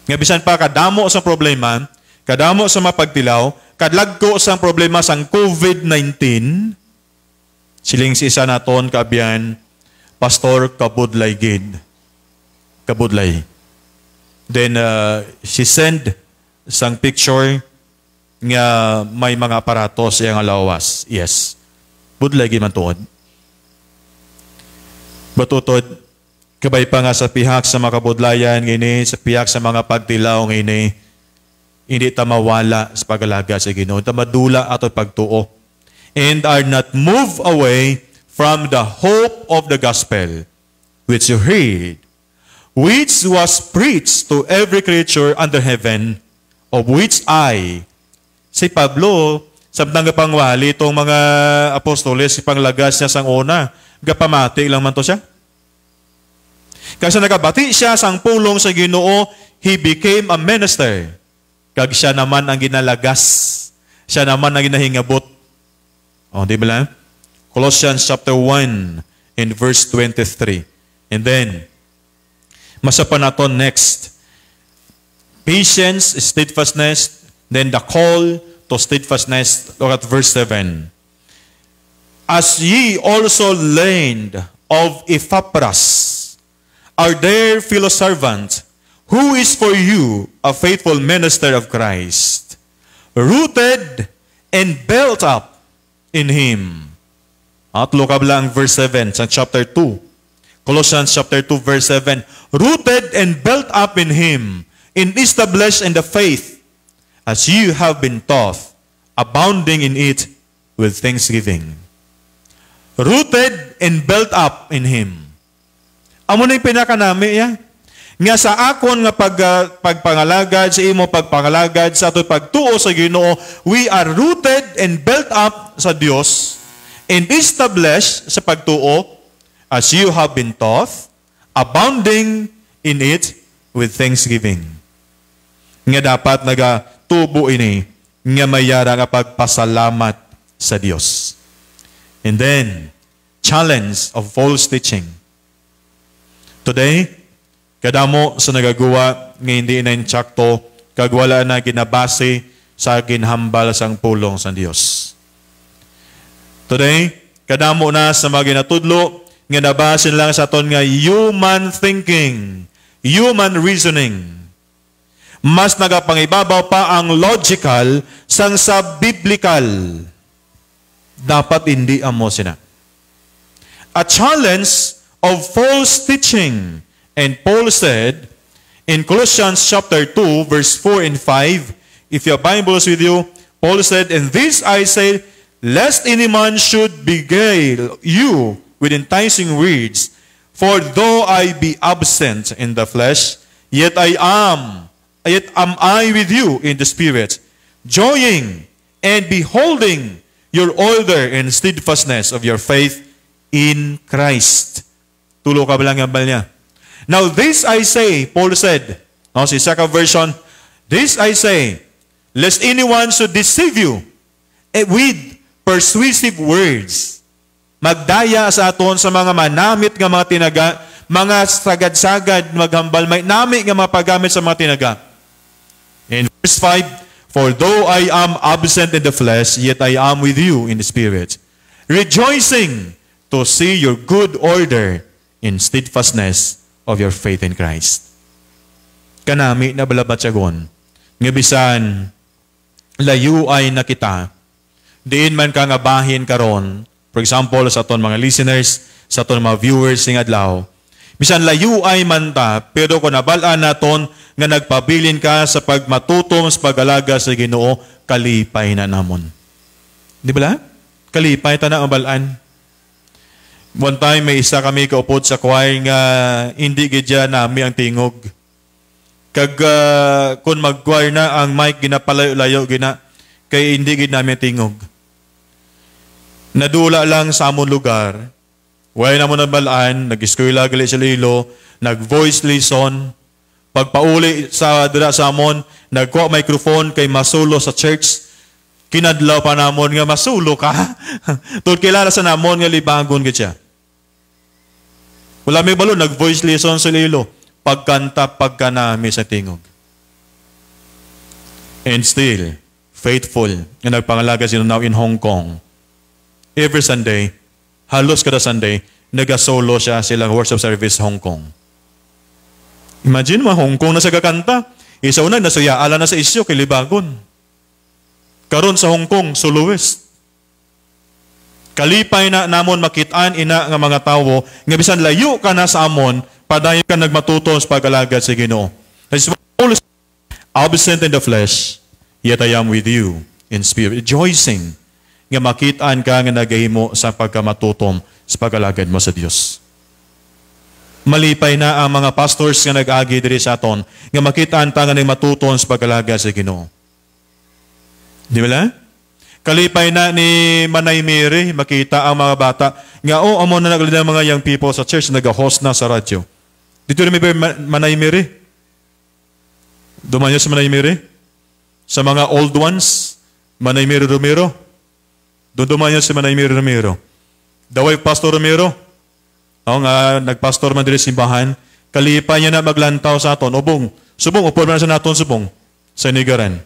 Nga bisan pa kadamo sa problema, kadamo sa mapagtilaw, kadlagko sa problema sang COVID-19, siling si isa naton kaabian, Pastor Kabudlay Gid. Kabudlay. Then she send sang picture nga may mga aparatos yang alawas. Yes. Budlay Gid man tuod. Batutod, kabay pa nga sa pihak sa mga kabudlayan, ngini, sa pihak sa mga pagtilaw, ngini, hindi ta mawala sa pag-alaga sa Ginoo. Ta madula ato pagtuo. And are not moved away from the hope of the gospel, which you heard, which was preached to every creature under heaven, of which I, si Pablo, sabtang gapangwali itong mga apostoles, si panglagas niya sang una, gapamati lang man to siya. Kasi nakabati siya sang pulong sa Ginoo, he became a minister. Kag siya naman ang ginalagas. Siya naman ang ginahingabot. O, di ba lang? Colossians chapter 1 in verse 23. And then, masapan natin next. Patience, steadfastness, then the call to steadfastness. Look at verse 7. As ye also learned of Epaphras, our dear fellow servant, who is for you a faithful minister of Christ, rooted and built up in Him. At look up lang verse 7 sa chapter 2. Colossians chapter 2 verse 7. Rooted and built up in Him, and established in the faith, as you have been taught, abounding in it with thanksgiving. Rooted and built up in Him. Amo na yung pinakanami ya. Nga sa akon nga pagpangalagad, sa imo pagpangalagad, sa ito'y pagtuo sa Ginoo, we are rooted and built up sa Dios and established sa pagtuo as you have been taught, abounding in it with thanksgiving. Nga dapat nagatubo ini, nga mayara nga pagpasalamat sa Dios. And then, challenge of false teaching. Today, kadamo sa nagagawa nga hindi na intsakto, kag wala na ginabase sa ginhambal sang pulong sa Dios. Today, kadamo na sa mga ginatudlo, nga nabase lang sa aton nga human thinking, human reasoning. Mas nagapangibabaw pa ang logical sang sa biblical. Dapat hindi amo sina. A challenge of false teaching. And Paul said in Colossians chapter 2 verse 4 and 5, if your Bible is with you, Paul said, "And this I say, lest any man should beguile you with enticing words, for though I be absent in the flesh, yet am I with you in the spirit, joying and beholding your order and steadfastness of your faith in Christ." Tulo ka lang ang bal niya. Now this I say, Paul said, no, si second version, this I say, lest anyone should deceive you with persuasive words. Magdaya sa aton sa mga manamit nga mga tinaga, mga sagad-sagad, maghambal, may nami nga mga paggamit sa mga tinaga. In verse 5, for though I am absent in the flesh, yet I am with you in the spirit, rejoicing to see your good order in steadfastness of your faith in Christ. Kanami na balabat siyagon, nga bisan layo ay nakita, diin man ka nga bahin karon, for example, sa aton mga listeners, sa aton mga viewers ng adlaw, bisan layo ay manta, pero kung nabalaan naton nga nagpabilin ka sa pagmatutom sa pag-alaga sa Ginoo, kalipay na namon. Di ba? Kalipay ta na ang balaan. One time, may isa kami kaupod sa choir nga hindi gidya nami ang tingog. Kag kung mag-choir na, ang mic ginapalayo-layo gina, kay hindi gid nami ang tingog. Nadula lang sa among lugar. Way na mo na balaan, nag-eskwela gali sa Lilo, nag-voice lesson, pagpauli sa dira sa amon, nagkuha microphone kay masulo sa church, kinadlaw pa namon nga masulo ka. Tod kilala sa namon nga libangon gid siya. Wala may balo, nag-voice lesson sa Lilo, pagkanta pagkanami sa tingog. And still, faithful, nga nagpangalaga sila now in Hong Kong. Every Sunday, halos kada Sunday, nag-solo siya silang worship service Hong Kong. Imagine mo, Hong Kong na sa kakanta. Isa una, nasuyaala na sa isyo, kay Libagon. Karon sa Hong Kong, soloist. Kalipay na namon makitaan ina nga mga tawo, nga bisan layo ka na sa amon, padayon ka nagmatuto sa pag-alagad sa Ginoo. Absent in the flesh, yet I am with you in spirit, rejoicing, nga makitaan ka nga nagahimo sa pagkamatutom sa pag-alagad mo sa Dios. Malipay na ang mga pastors nga nag-agi diri sa aton, nga makitaan ta nga matuton sa pag-alagad sa Ginoo. Di ba? Kalipay na ni Manay Mary, makita ang mga bata, nga amo na nagalina mga young people sa church, nag-host na sa radyo. Dito rin may Manay Mary. Dumanyo sa Manay Mary. Sa mga old ones, Manay Mary Romero. Dumanyo si Manay Mary Romero. The wife, Pastor Romero. O nga, nagpastor man diri simbahan, kalipay niya na maglantaw sa aton. Ubong, subong, upod man sa naton subong, sa Nigaran.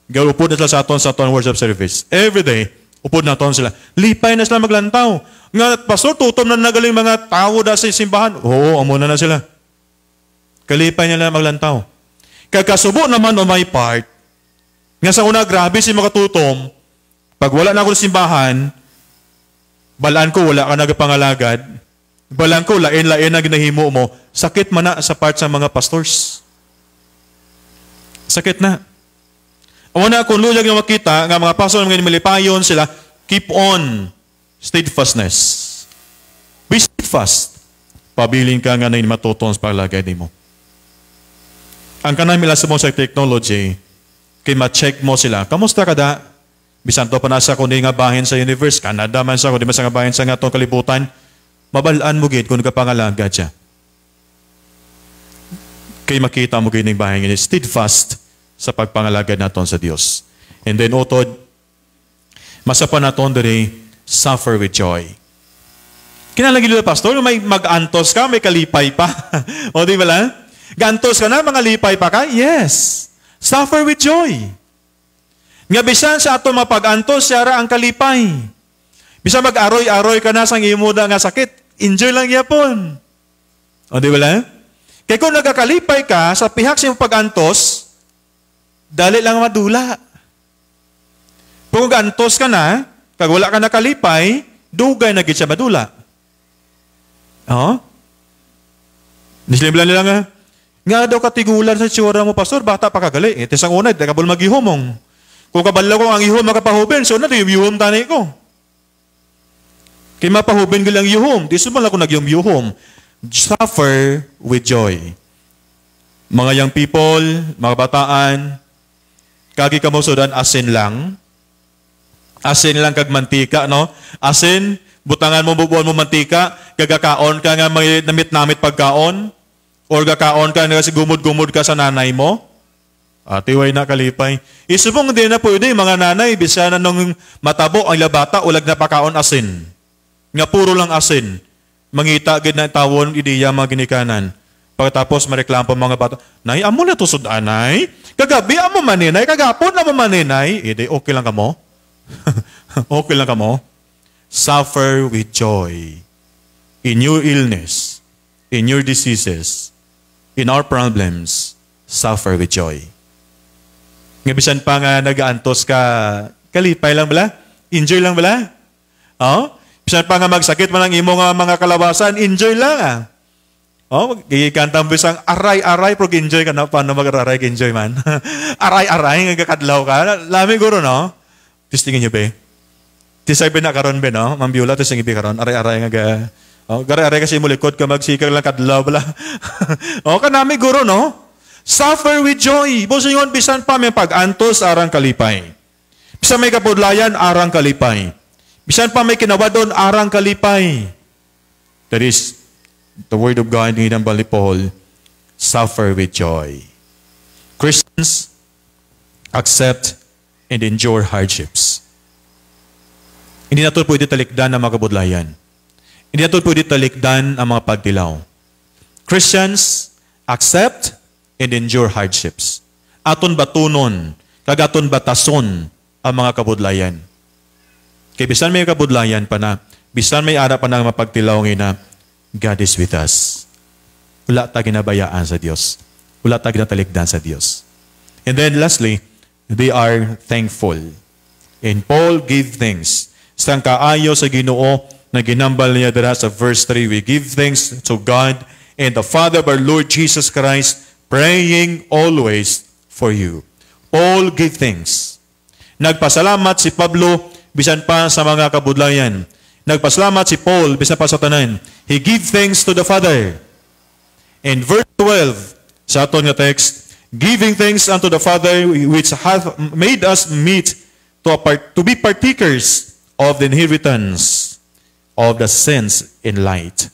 Upod na sila sa aton worship service. Every day, upod na aton sila. Lipay na sila maglantaw. Nga, pastor, tutom na nagaling mga tao da sa simbahan. Oo, amuna na sila. Kalipay niya na maglantaw. Kagkasubo naman on my part, nga sa una, grabe si makatutom, pag wala na ako sa simbahan, balaan ko, wala ka nagapangalagad, balaan ko, lain-lain na ginahimo mo, sakit man na sa part sa mga pastors. Sakit na. Una, kung luyag na makita, nga mga pastor mga malipayon sila, keep on steadfastness. Be steadfast. Pabiling ka nga na matuton sa paglagay mo. Ang kanang milasa mo sa technology, kay ma-check mo sila, kamusta ka da? Bisan to pa nasa kundi nga bahin sa universe, Canada man sa kundi man sa nga bahin sa nga itong kalibutan, mabalaan mo gid kung nagkapangalaga siya. Kay makita mo gid ng bahin nga steadfast sa pagpangalagad naton sa Dios. And then utod, masapan naton diri, suffer with joy. Kinalagi nila, pastor, may mag-antos ka, may kalipay pa. O di ba lang? Gantos ka na, mga lipay pa ka? Yes. Suffer with joy. Nga bisan sa ato mapag-antos, siyara ang kalipay. Bisan mag-aroy-aroy ka na sa imuda nga sakit, enjoy lang yapon. O di ba lang? Kaya kung nagkakalipay ka, sa pihak sa pag-antos, dali lang madula. Kung gantos ka na, kag wala ka nakalipay, dugay na gid siya madula. Oh? Nisliblan nila nga, nga daw katigulan sa tsura mo, pastor, bata pa kagali. Ito isang unay, kabul maghihumong. Kung kabalo ko ang ihum makapahubin, so na ito yung yuhum tanay ko. Kaya mapahubin ko lang yuhum. Di suman ako nagyum-yuhum. Suffer with joy. Mga young people, mga bataan, kagi kamusudan, asin lang. Asin lang kag mantika, no? Asin, butangan mo, bubuan mo mantika, kagakaon ka nga may namit-namit pagkaon, Or gakaon ka na kasi gumod-gumod ka sa nanay mo? Tiway na kalipay. Isubong din na pwede, mga nanay, bisa na nung matabo ang labata, ulag na pakaon asin. Nga puro lang asin. Mangita gid na tawon, ideya mga ginikanan. Pagkatapos mareklamo pa mga bata, Nay, amo na to sudanay? Kagabi amo maninay, kagapon amo maninay. Ide, okay lang kamo? Okay lang kamo? Suffer with joy. In your illness, in your diseases, in our problems, suffer with joy. Nga bisan pa nga nag-aantos ka, kalipay lang bala? Enjoy lang bala? Oh? Bisan pa nga magsakit man ang imo nga mga kalabasan, enjoy lang. Oh, gigikantang bisang aray-aray, pero enjoy ka na. Paano mag-aray, enjoy man? Aray-aray, nga kakadlaw ka. Lami guro, no? Tistingin nyo, be? Tisay na karon be, no? Mambiola, tisingin be karon. Aray-aray nga ga... Oh, gari-aray kasi mo likod ka magsikag lang kadlaw bala. Oh, kanami guro, no? Suffer with joy. Boso yun, bisan pa may pag-antos, arang kalipay. Bisan may kapudlayan, arang kalipay. Bisan pa may kinawadon, arang kalipay. That is, the word of God, hinang bali Paul, suffer with joy. Christians accept and endure hardships. Hindi na ito pwede talikdan ang mga kabudlayan. Hindi natin pwede talikdan ang mga pagdilaw. Christians accept and endure hardships. Aton batunon, kagaton batason ang mga kabudlayan. Kaya bisan may kabudlayan pa na, bisan may ara pa na mapagtilaw ngayon na, God is with us. Wala tayo ginabayaan sa Diyos. Wala tayo ginatalikdan sa Diyos. And then lastly, they are thankful. And Paul gave thanks. Sa kaayo sa Ginoo, na ginambal niya dira sa verse 3, we give thanks to God and the Father of our Lord Jesus Christ, praying always for you. Paul gave thanks. Nagpasalamat si Pablo bisan pa sa mga kabudlayan. Nagpasalamat si Paul bisan pa sa tanan. He gave thanks to the Father. And verse 12 sa aton nga text, giving thanks unto the Father which hath made us meet to be partakers of the inheritance of the saints in light.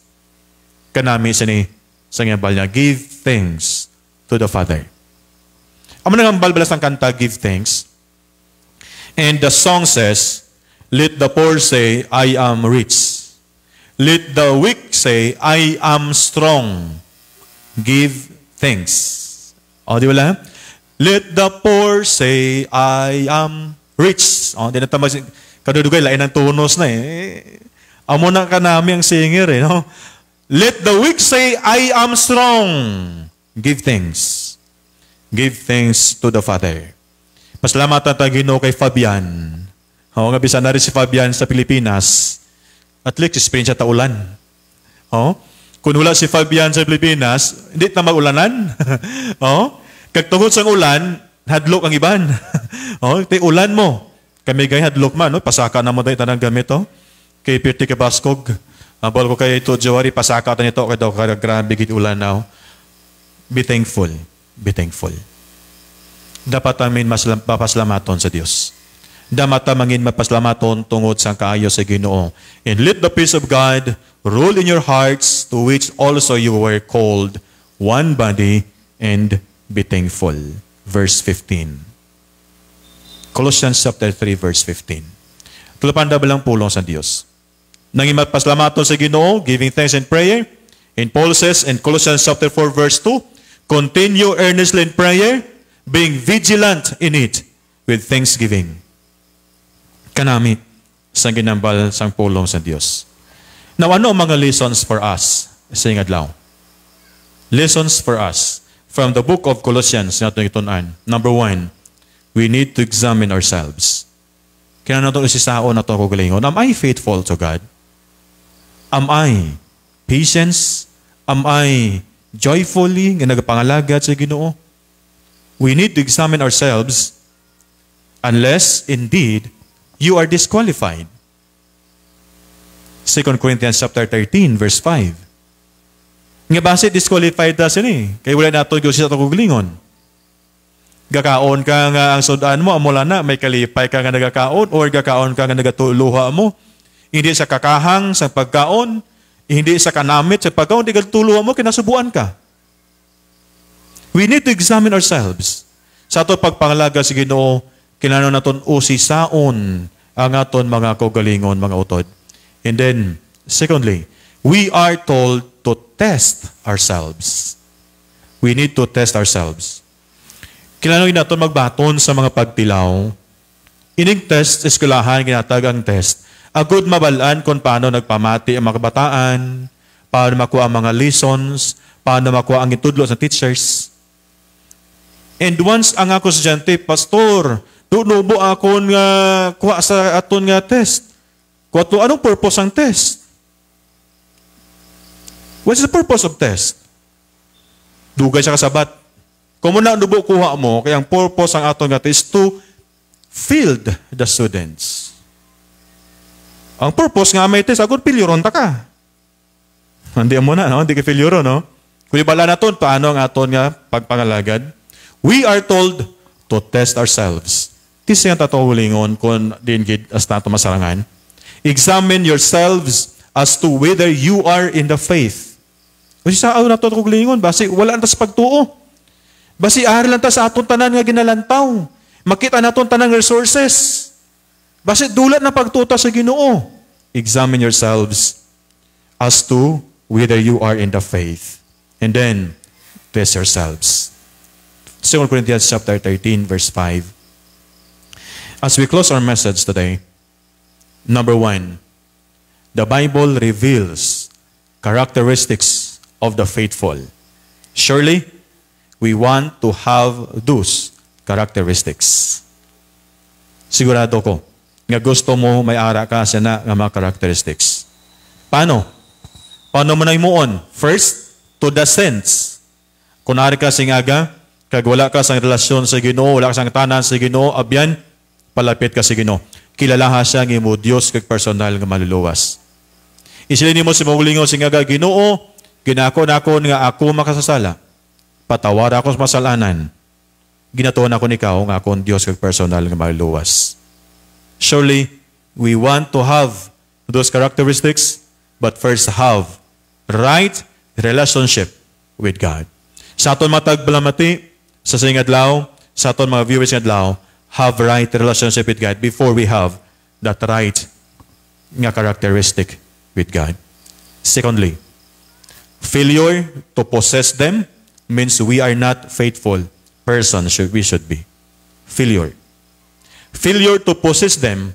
Kanami sa ngambal niya, give thanks to the Father. Ang ngambal balas ng kanta, give thanks. And the song says, let the poor say, I am rich. Let the weak say, I am strong. Give thanks. O, di ba? Let the poor say, I am rich. O, di na tamag, kadudugay, lain ang tunos na eh. Amo na ka namin ang singer eh, no? Let the weak say, I am strong. Give thanks. Give thanks to the Father. Pasalamatan tayo Ginoo kay Fabian. Nga bisan na rin si Fabian sa Pilipinas. At least experience siya taulan. Kung wala si Fabian sa Pilipinas, hindi na mag-ulanan. Kagtungod sa ulan, hadlok ang iban. Ito ulan mo. Kami gay hadlok man, pasaka na mo tayo tanang gamit, kay Pirti Kabaskog. Bawal ko kaya ito, Jawari, pasaka ito nito, kaya daw grabe gid ulan now. Be thankful. Be thankful. Dapat amin mapaslamaton sa Diyos. Dapat mangin mapaslamaton tungod sa kaayo sa Ginoo. And let the peace of God rule in your hearts, to which also you were called one body, and be thankful. Verse 15. Colossians chapter 3, verse 15. Tulapan dabalang pulong sa Diyos. Nanging mapaslamaton sa Ginoo, giving thanks and prayer. And Paul says in Colossians chapter 4, verse 2, continue earnestly in prayer, being vigilant in it with thanksgiving. Kanami sa ginambal sang pulong sa Diyos. Now, ano ang mga lessons for us sa ingadlaw? Lessons for us from the book of Colossians natin itunan. Number 1, we need to examine ourselves. Kaya natin isisaon na ito kugalingon. Am I faithful to God? Am I patience? Am I joyfully nga nagapangalagat sa Ginoo? We need to examine ourselves unless indeed you are disqualified. 2 Corinthians chapter 13 verse 5. Nga base disqualified ta sini kay wala nato Dios sa kugalingon. Gakaon ka nga ang sudan mo amula na may kalipay ka nga nagakaon or gakaon ka nga nagatuluha mo. Hindi sa kakahang sa pagkaon, hindi sa kanamit sa pagkaon, di gatuluha mo kinasubuan ka. We need to examine ourselves. Sa ato pagpangalaga sa Ginoo, kinahanglan naton usisaon ang aton mga kaugalingon, mga utod. And then, secondly, we are told to test ourselves. We need to test ourselves. Kinahanglan naton magbaton sa mga pagtilaw. Ining test, eskwelahan, ginatag ang test. Agud mabalaan kung paano nagpamati ang mga kabataan, paano makuha ang mga lessons, paano makuha ang itudlo sa teachers. And once ang ako estudyante, Pastor, nubo ako nga kuha sa aton nga test. Kuha to, anong purpose ang test? What's the purpose of test? Dugay siya kasabat. Kung muna nubo kuha mo, kaya ang purpose ang aton nga test is to field the students. Ang purpose nga may test, agad pilyoron ta ka. Hindi mo na, no? Hindi ka pilyoron, no? Kung ibala na ito, paano ang aton nga pagpangalagad? We are told to test ourselves. Kasi ang tatulingon kung dinggid as nato masarangan. Examine yourselves as to whether you are in the faith. Kasi sa na ito tulingon, basi wala na sa pagtuo. Basi ari lang ta sa aton tanan nga ginalantaw. Makita naton tanang resources. Basi dulat na pagtuta sa Ginoo. Examine yourselves as to whether you are in the faith. And then, test yourselves. 2 Corinthians chapter 13, verse 5. As we close our message today, number 1, the Bible reveals characteristics of the faithful. Surely, we want to have those characteristics. Sigurado ko, nga gusto mo may ara ka sa na nga mga characteristics. Paano? Paano mo na imuon? First, to the sense. Kung ari ka singaga, kag wala ka sa relasyon sa Ginoo, wala ka sa tanan sa Ginoo, abyan, palapit ka sa Ginoo. Kilalaha siya ng imo Dios kag personal nga maluluwas. Isilin mo si maulingon singaga, Ginoo, ginako nako nga ako makasasala. Patawara ako sa masalanan. Ginatuon ako nikaw nga akong Dios kag personal nga maluluwas. Surely, we want to have those characteristics, but first have right relationship with God. Sa aton matag balamati, sa singadlaw, sa aton mga viewers ngadlaw, have right relationship with God before we have that right nga characteristic with God. Secondly, failure to possess them means we are not faithful person we should be. Failure. Failure to possess them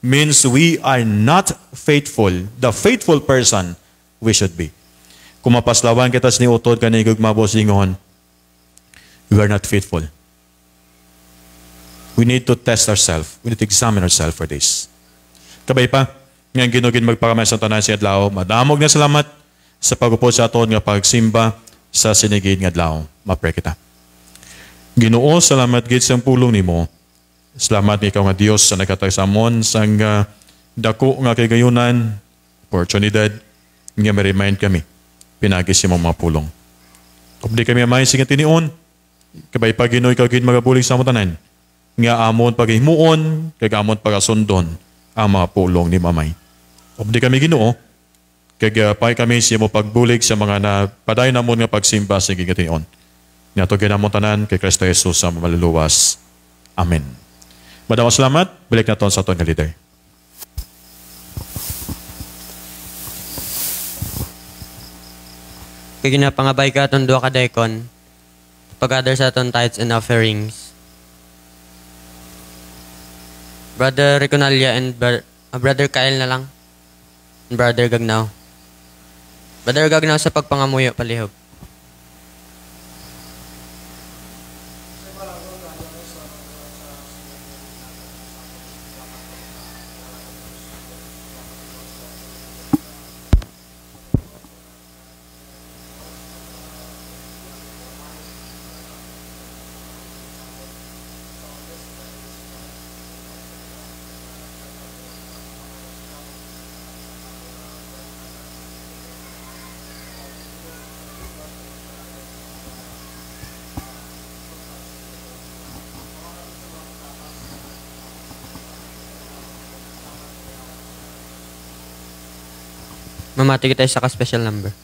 means we are not faithful, the faithful person we should be. Kung mapaslawan kita sa niutod ka na igugmabosingon, we are not faithful. We need to test ourselves. We need to examine ourselves for this. Kabay pa, ngayon ginugin magpakamay sa tanan si Adlaw, madamog na salamat sa pagupod sa aton nga pagsimba sa sinigid nga Adlaw. Mapray kita. Ginoo, salamat gid sa pulong nimo. Salamat ni ikaw nga Dios sa nagkatagsamon sang dako nga kagayunan, oportunidad nga ma-remind kami. Pinagi si mga pulong. Kung di kami amay sige tinion, kabay pa Ginoo ikaw gid magabulig sa tanan. Nga amon paghimuon, kag amon pagasundon ang mga pulong ni Mamay. Kung di kami Ginoo, kag pay kami siya mo pagbulig sa mga napaday namon nga pagsimba sa gigation. Nga to ginamon tanan kay Kristo Jesus sa maluluwas. Amen. Madawang salamat. Balik na to sa aton nga leader. Kaya ginapangabay ka atong duha ka daikon, pag-gather sa atong tithes and offerings. Brother Reconalia and Brother Kyle na lang. And Brother Gagnaw. Brother Gagnaw sa pagpangamuyo palihog. Mamati kita sa ka-special number.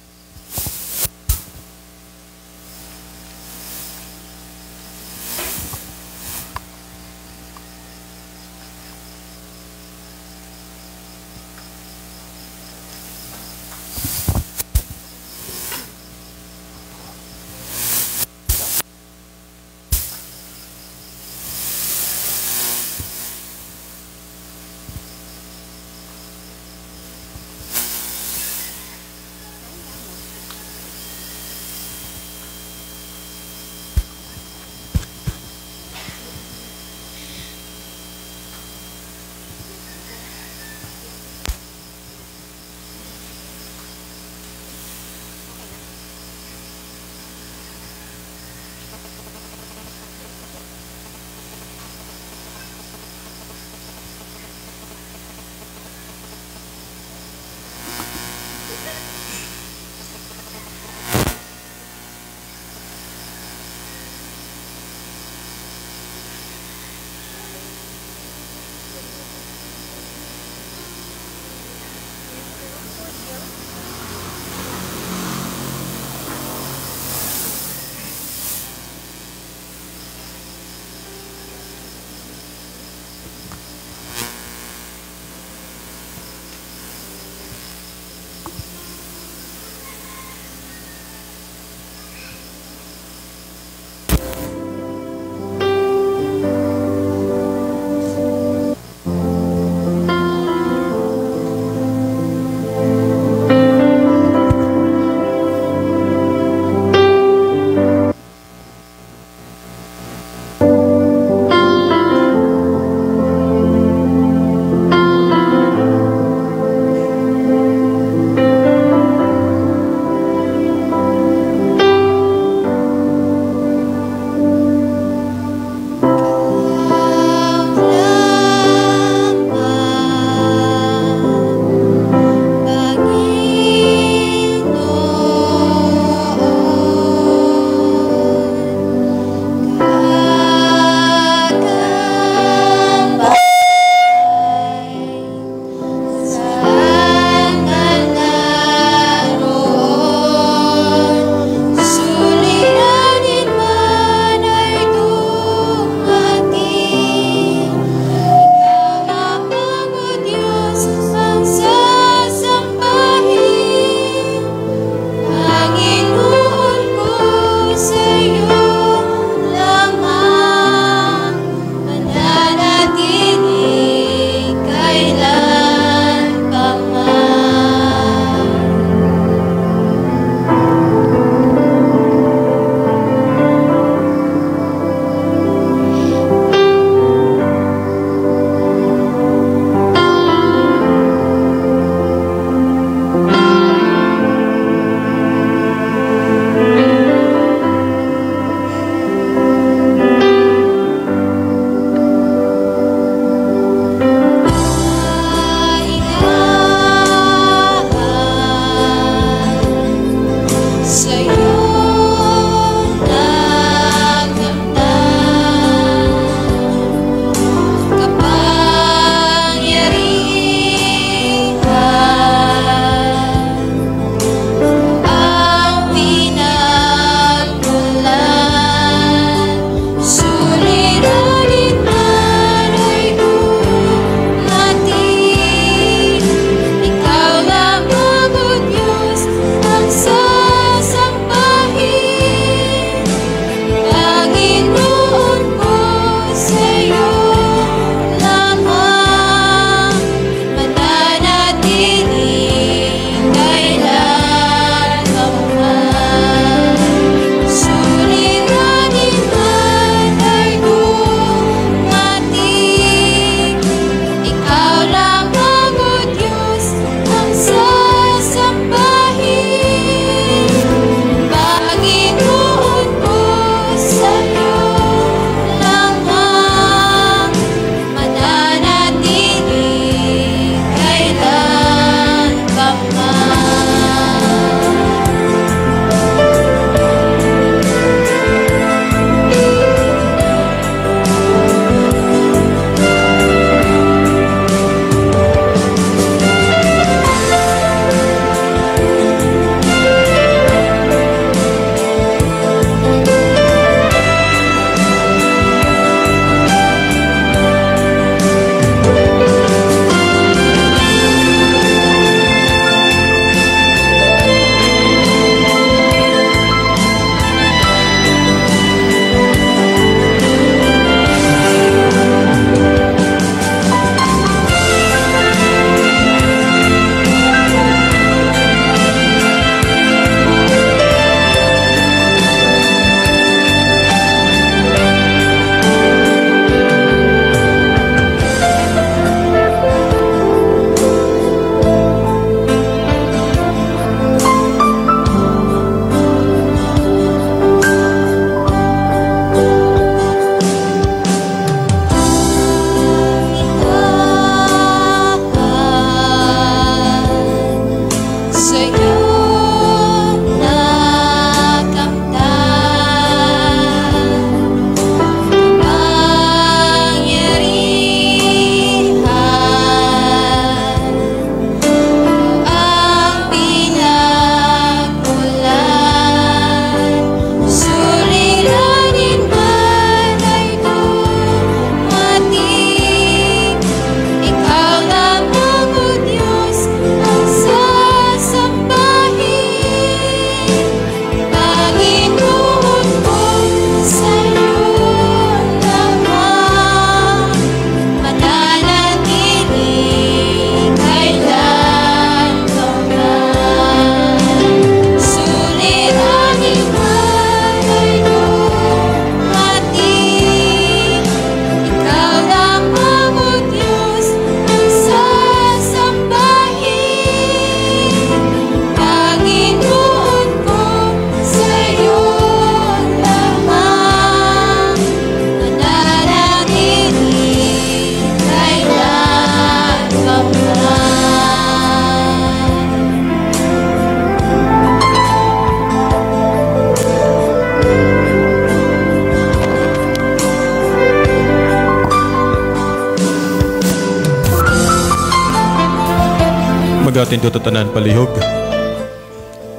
Magatin to tatanan palihog.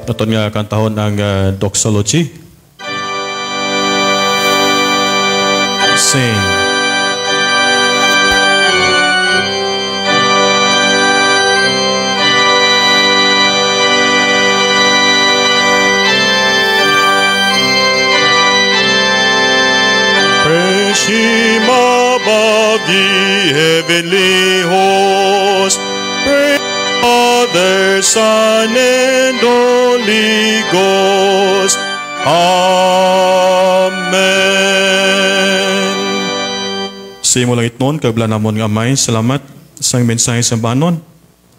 Aton nga kantahon ang doxology. Sing. Praise Him above the heavenly host. Praise Father, Son, and Holy Ghost. Amen. Sa imo lang itnon, kabla namon nga may salamat sa mensahe sa banon.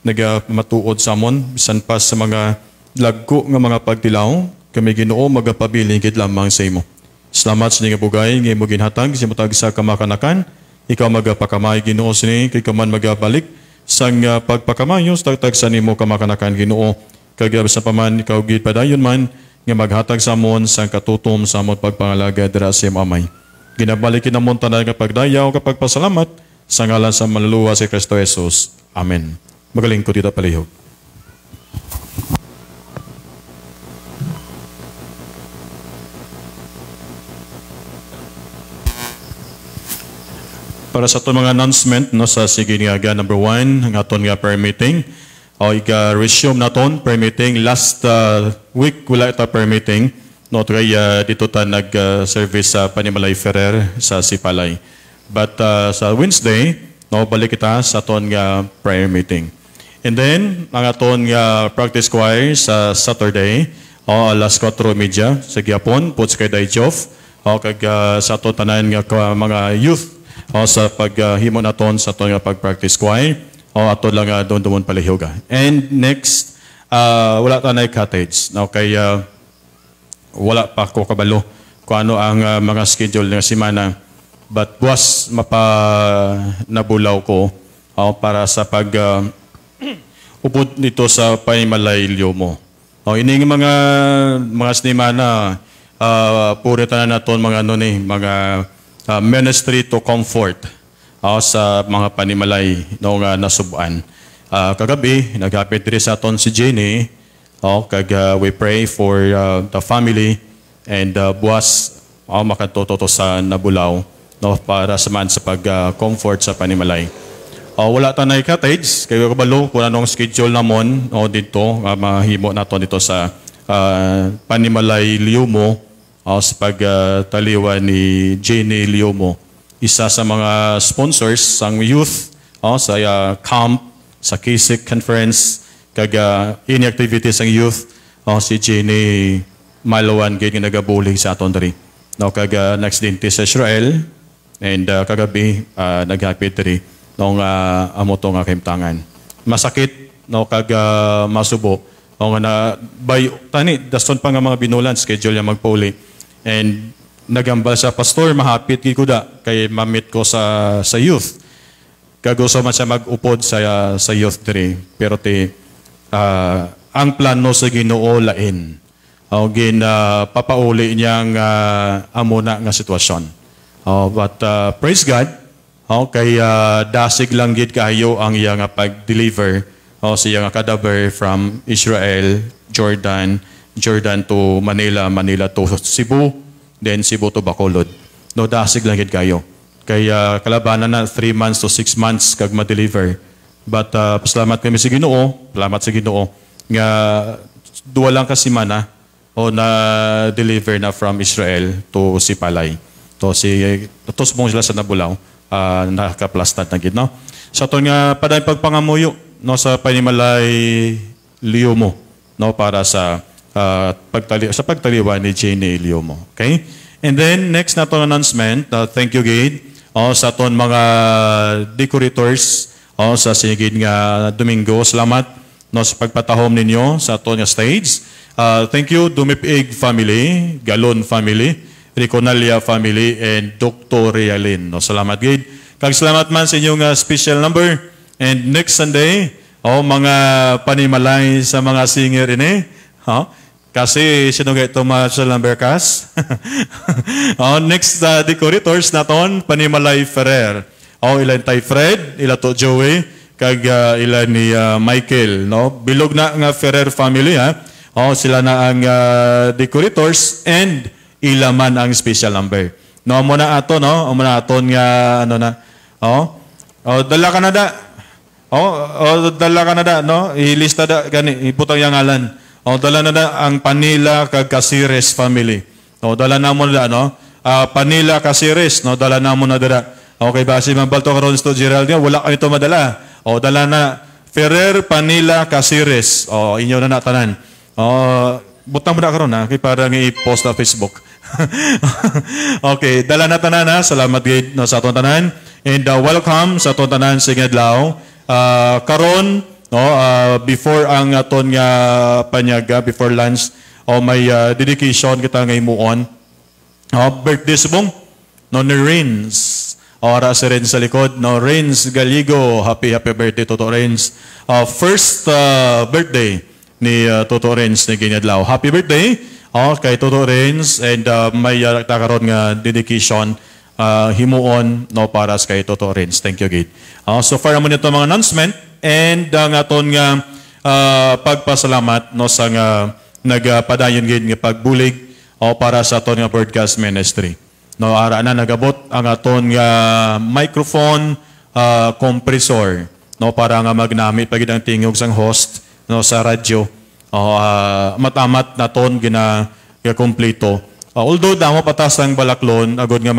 Nagmatuod sa amon, bisan pa sa mga lagko nga mga pagtilaw, kami Ginoo magapabiling gid lamang sa imo. Salamat sa nga bugay, nga imo ginhatag, sa matag sa kamakanakan, ikaw magapakamay Ginoo sini, kay kaman magabalik, sang pagpakamayo sa tagtag sa nimo kamakanakan Ginoo, kag sa paman ikaw gid padayon man, nga maghatag sa amon sang katutom sa amon pagpangalaga dira sa imo amay. Ginabalik kinamon tanan nga pagdayaw kapag pasalamat sa ngalan sa manluluwa si Kristo Jesus. Amen. Magaling ko dito palihog. Para sa itong mga announcement no, sa sige nga number 1, ang aton nga prayer meeting. O ika-resume naton prayer meeting. Last week wala ito prayer meeting. No, kaya dito ta nag-service sa Panimalay Ferrer sa Sipalay. But sa Wednesday, no, balik kita sa aton nga prayer meeting. And then, ang aton nga practice choir sa Saturday, alas 4:30 sa Gyapon, Puts kay Dayjof. Kag sa aton tanan nga mga youth, sa paghimo naton sa aton nga pag-practice choir, ato lang doon palihog. And next, wala ta na cottage. No, kaya wala pa ko kabalo kung ano ang mga schedule ng semana. But buwas nabulaw ko para sa pag upod nito sa Panimalay Liomo. Ining mga semana puritan na naton mga mga ministry to comfort sa mga panimalay no nga nasubuan. Kagabi naghapit diri sa aton si Jenny, kag we pray for the family and buwas makatuto sa nabulaw no para sa man sa pag comfort sa panimalay. Wala ta na cottage kay kabalo kung anong schedule namon dito mahimo naton dito sa Panimalay Liomo sa pagtaliwan ni Jenny Liomo, isa sa mga sponsors sang youth sa camp sa Kisik Conference kag ini activities ang youth si Jenny Malawan gid nga nagabulig sa aton diri. No kag next din sa Israel and kagabi naghapit diri nung amo to nga kahimtangan. Masakit no kag masubo na by tani daston pa nga mga binulan schedule ya magpauli. And nagambal sa pastor, mahapit ko da kay mamit ko sa youth. Kagusto man siya mag-upod sa youth diri. Pero ang plano sa Ginoo lain. Papauli niyang amuna nga sitwasyon. But praise God, kay dasig lang gid kayo ang iyang pag-deliver sa iyang cadaver from Israel, Jordan to Manila, Manila to Cebu, then Cebu to Bacolod. No, dasig lang gid kayo. Kaya kalabanan na 3 months to 6 months kag ma-deliver. But pasalamat kami sa Ginoo, salamat sa Ginoo nga duwa lang ka semana na deliver na from Israel to Sipalay. To mong sila sa nabulaw, nakaplastat na gid no. Sa to nga paday pagpangamuyo no sa Panimalay Liomo no para sa pagtaliwan ni Jenny Liomo. Okay? And then, next na itong announcement, thank you, Gade, sa itong mga decorators sa sigid nga Domingo. Salamat sa pagpatahom ninyo sa itong stage. Thank you, Dumipig family, Galon family, Riconalia family, and Dr. Realin. Salamat, Gade. Kag salamat man sa inyong special number. And next Sunday, mga panimalay sa mga singer ini. Kasi sino ga ito Marshall Lambercas? Next decorators naton Panimalay Ferrer. Ilan tay Fred, ila to Joey, kag ila ni Michael, no? Bilog na nga Ferrer family, ha? Sila na ang decorators and ila man ang special number. No, muna ato, no? Muna aton nga ano na. Dala ka na da. Dala ka na da, no? Ilista da gani, iputang yang ngalan. Dala na da ang Panila kag Casires family. Dala na mo na da, no? Panila Casires, no? Dala na mo na da. Okay ba si Mambalto karon sto Gerald nga wala kayo to madala. Dala na Ferrer Panila Casires. Inyo na tanan. Butang mo na karon, ha? Kay para nga i-post na Facebook. Okay, dala na tanan, ha? Salamat gid no sa aton tanan. And welcome sa aton tanan sa Adlaw. Karon, no, before ang aton nga panyaga, before lunch, may dedication kita nga imuon. Birthday subong no ni Renz. Ora si Renz sa likod, no? Renz Galigo, happy birthday Toto Renz. First birthday ni Toto Renz ni Ginadlaw. Happy birthday kay Toto Renz, and may karon nga dedication himuon no para sa kay Toto Renz. Thank you, Gid. So far mo nito mga announcement and ang aton nga pagpasalamat no sa nga nagpadayon gid nga pagbulig para sa aton nga broadcast ministry. No, ara na nagabot ang aton nga microphone compressor no para nga magnamit pagid ang tingog sang host no sa radyo. Matamat naton gina kompleto. Although damo patas ang balaklon agod nga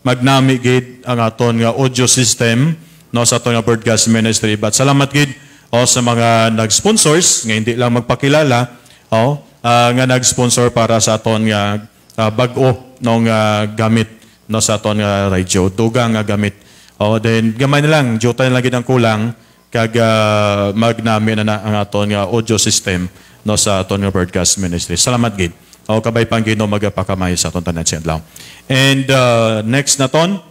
magnami gid ang aton nga audio system no sa aton nga broadcast ministry, but salamat gid sa mga nag-sponsors nga hindi lang magpakilala nga nag-sponsor para sa aton nga bag-o nung gamit no sa aton nga radio, dugang nga gamit. Then gamay na lang, jutay lang gid ang kulang kag magnami na ang aton nga audio system no sa aton nga broadcast ministry. Salamat gid. Kabay pang gid no magapakamay sa aton tanan sa adlaw. And next na ton.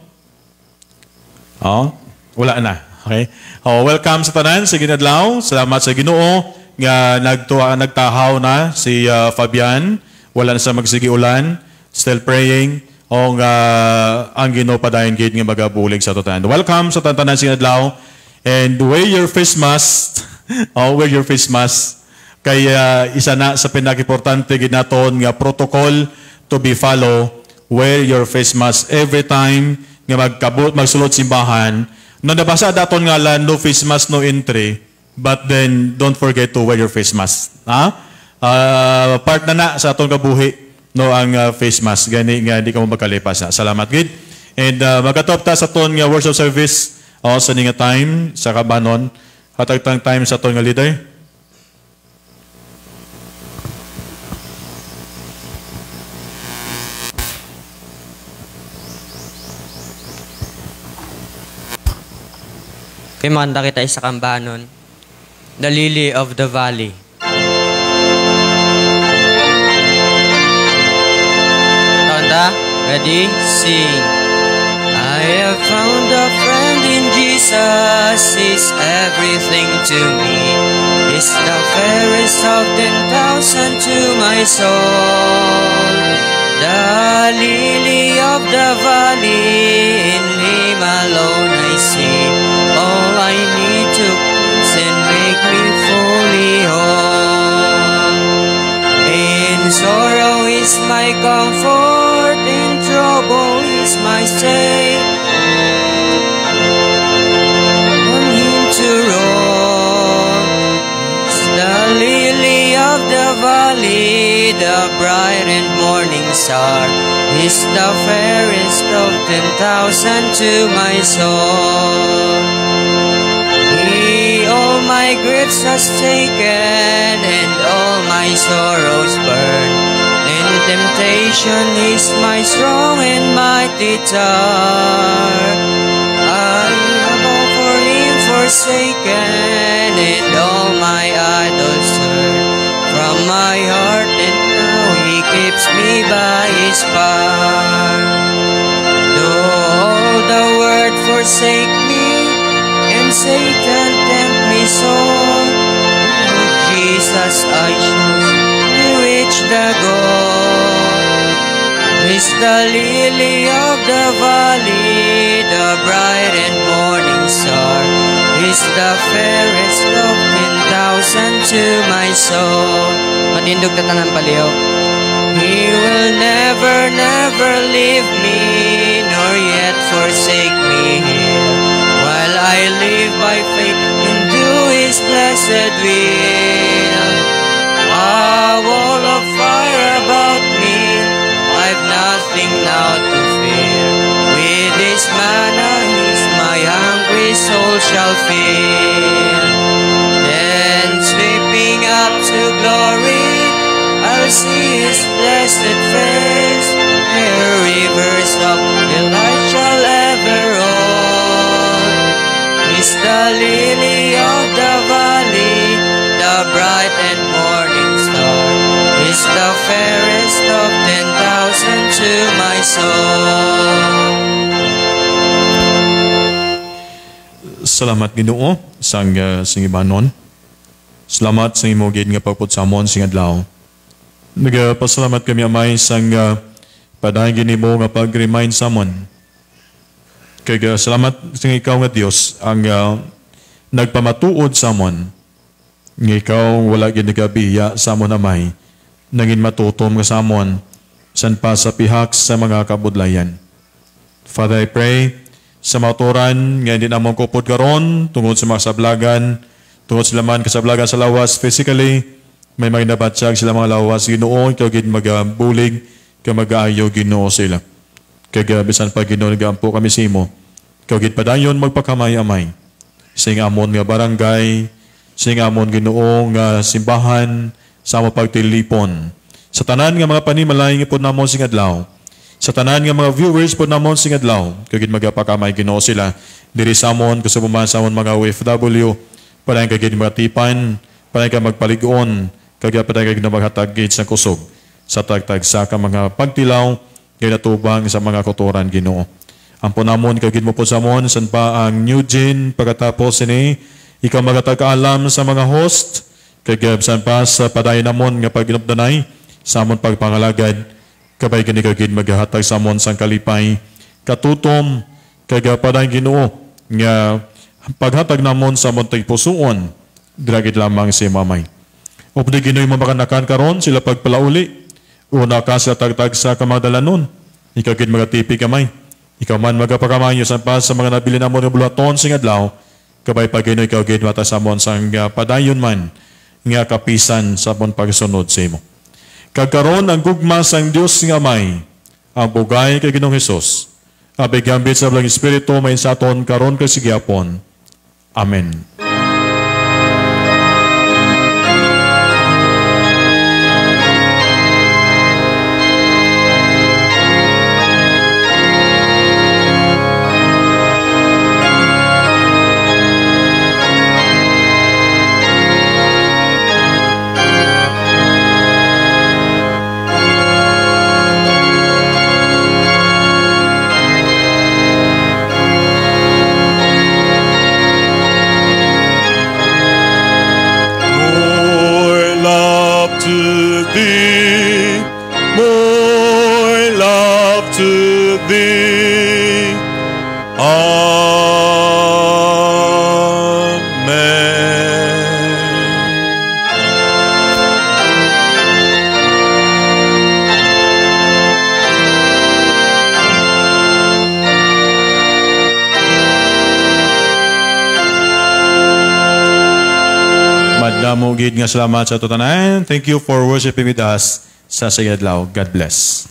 Wala na. Okay? Welcome sa tanan sa Ginadlaw. Salamat sa Ginoo nga nagtahaw na si Fabian. Wala na sa magsigi ulan. Still praying. Ang Ginoo padayon gid nga magabulig sa tanan. Welcome sa tanan sa Ginadlaw. And wear your face mask. Wear your face mask. Kaya isa na sa pinaka-importante gid naton nga protocol to be follow. Wear your face mask every time nga magsulod simbahan. No nabasa daton nga lan no face mask no entry, but then don't forget to wear your face mask. Part na sa aton kabuhi no ang face mask gani nga di ka mo magkalipas na. Salamat gid. And magatop ta sa aton nga worship service sa ninga time sa kabanon. Hatagtang time sa aton nga leader. Kay manda kita sa kambanon, The Lily of the Valley. Tonda, ready, sing. I have found a friend in Jesus, he's everything to me. He's the fairest of 10,000 to my soul. The lily of the valley, in him alone I see. All I need to cleanse and make me fully whole. In sorrow is my comfort, in trouble is my stay. On him to roll. He's the lily of the valley, the bright and morning star. He's the fairest of 10,000 to my soul. He all my griefs has taken and all my sorrows burned. In temptation he's my strong and mighty tower. I have all for him forsaken and all my idols turned from my heart, and now he keeps me by his power. Though all the world forsake me and Satan tempt me so, with Jesus I choose to reach the goal. He's the lily of the valley, the bright and morning star. He's the fairest of 10,000 to my soul. Matindog tatanang paliw. He will never, never leave me, nor yet forsake me here, while I live by faith and do His blessed will. A wall of fire about me, I've nothing now to fear. With His manna, my hungry soul shall fill. Then sweeping up to glory, I'll see His blessed face, where rivers of delight shall ever roll. He's the lily of the valley, the bright and morning star. He's the fairest of 10,000 to my soul. Salamat Ginoo sang singibanon. Salamat sa imo gid nga pagputsamon sing adlaw. Nagapasalamat kami Amay sang padayong ginimo nga pag-remind samon. Kaya salamat sa ikaw nga Dios ang nagpamatuod samon. Nga ikaw wala gid nagabiya samon Amay. Nangin matutom nga samon san pa sa pihak sa mga kabudlayan. Father, I pray sa maturan nga hindi namon kupod karon tungod sa mga sablagan, tungod sila man kasablagan sa lawas physically, may mga nabatsyag sila mga lawas Ginoo, ikaw gid magabulig ka mag-aayo Ginoo sila. Kaya bisan pa Ginoo nagampo kami simo, ikaw gid padayon magpakamay-amay sa amon nga barangay, sa amon Ginoo nga simbahan, sa among pagtilipon, sa tanan nga mga panimalay nga pod namon sing adlaw, sa tanan nga mga viewers po namon sing adlaw, kagid magapakamay Ginoo sila diri sa amon kasubman sa amon mga OFW, padayon kagid matipan, padayon ka magpaligon, kagid padayon kagid maghatag gid sa kusog sa tagtag sa ka mga pagtilaw kay natubang sa mga kotoran Ginoo. Ampon namon kagid mo po sa amon san pa ang Eugene pagkatapos ini ikaw magatag-alam sa mga host kagid san pa sa padayon namon nga paginupdanay sa amon pagpangalagad. Kabay gani kagid maghatag sa amon sang kalipay katutom kag paday Ginoo nga paghatag namon sa amon pusoon dragit lamang si Mamay. Updi Ginoo mabakanakan karon sila pagpalauli una ka sa tagtag sa kamadalanon ikaw gid magatipi kamay ikaw man magapakamayo sa pas sa mga nabili namon nga bulaton sing adlaw kabay pa Ginoo ikaw gid mata sa amon sang padayon man nga kapisan sa amon pagsunod sa imo. Kagkaroon ang gugma sang Dios nga Amay, ang bugay kay Ginoong Hesus. Abay gambit sa Blang Espiritu may saton karon kay sigyapon. Amen. Madamo gid nga salamat sa tanan. Thank you for worshiping with us sa Sayadlaw. God bless.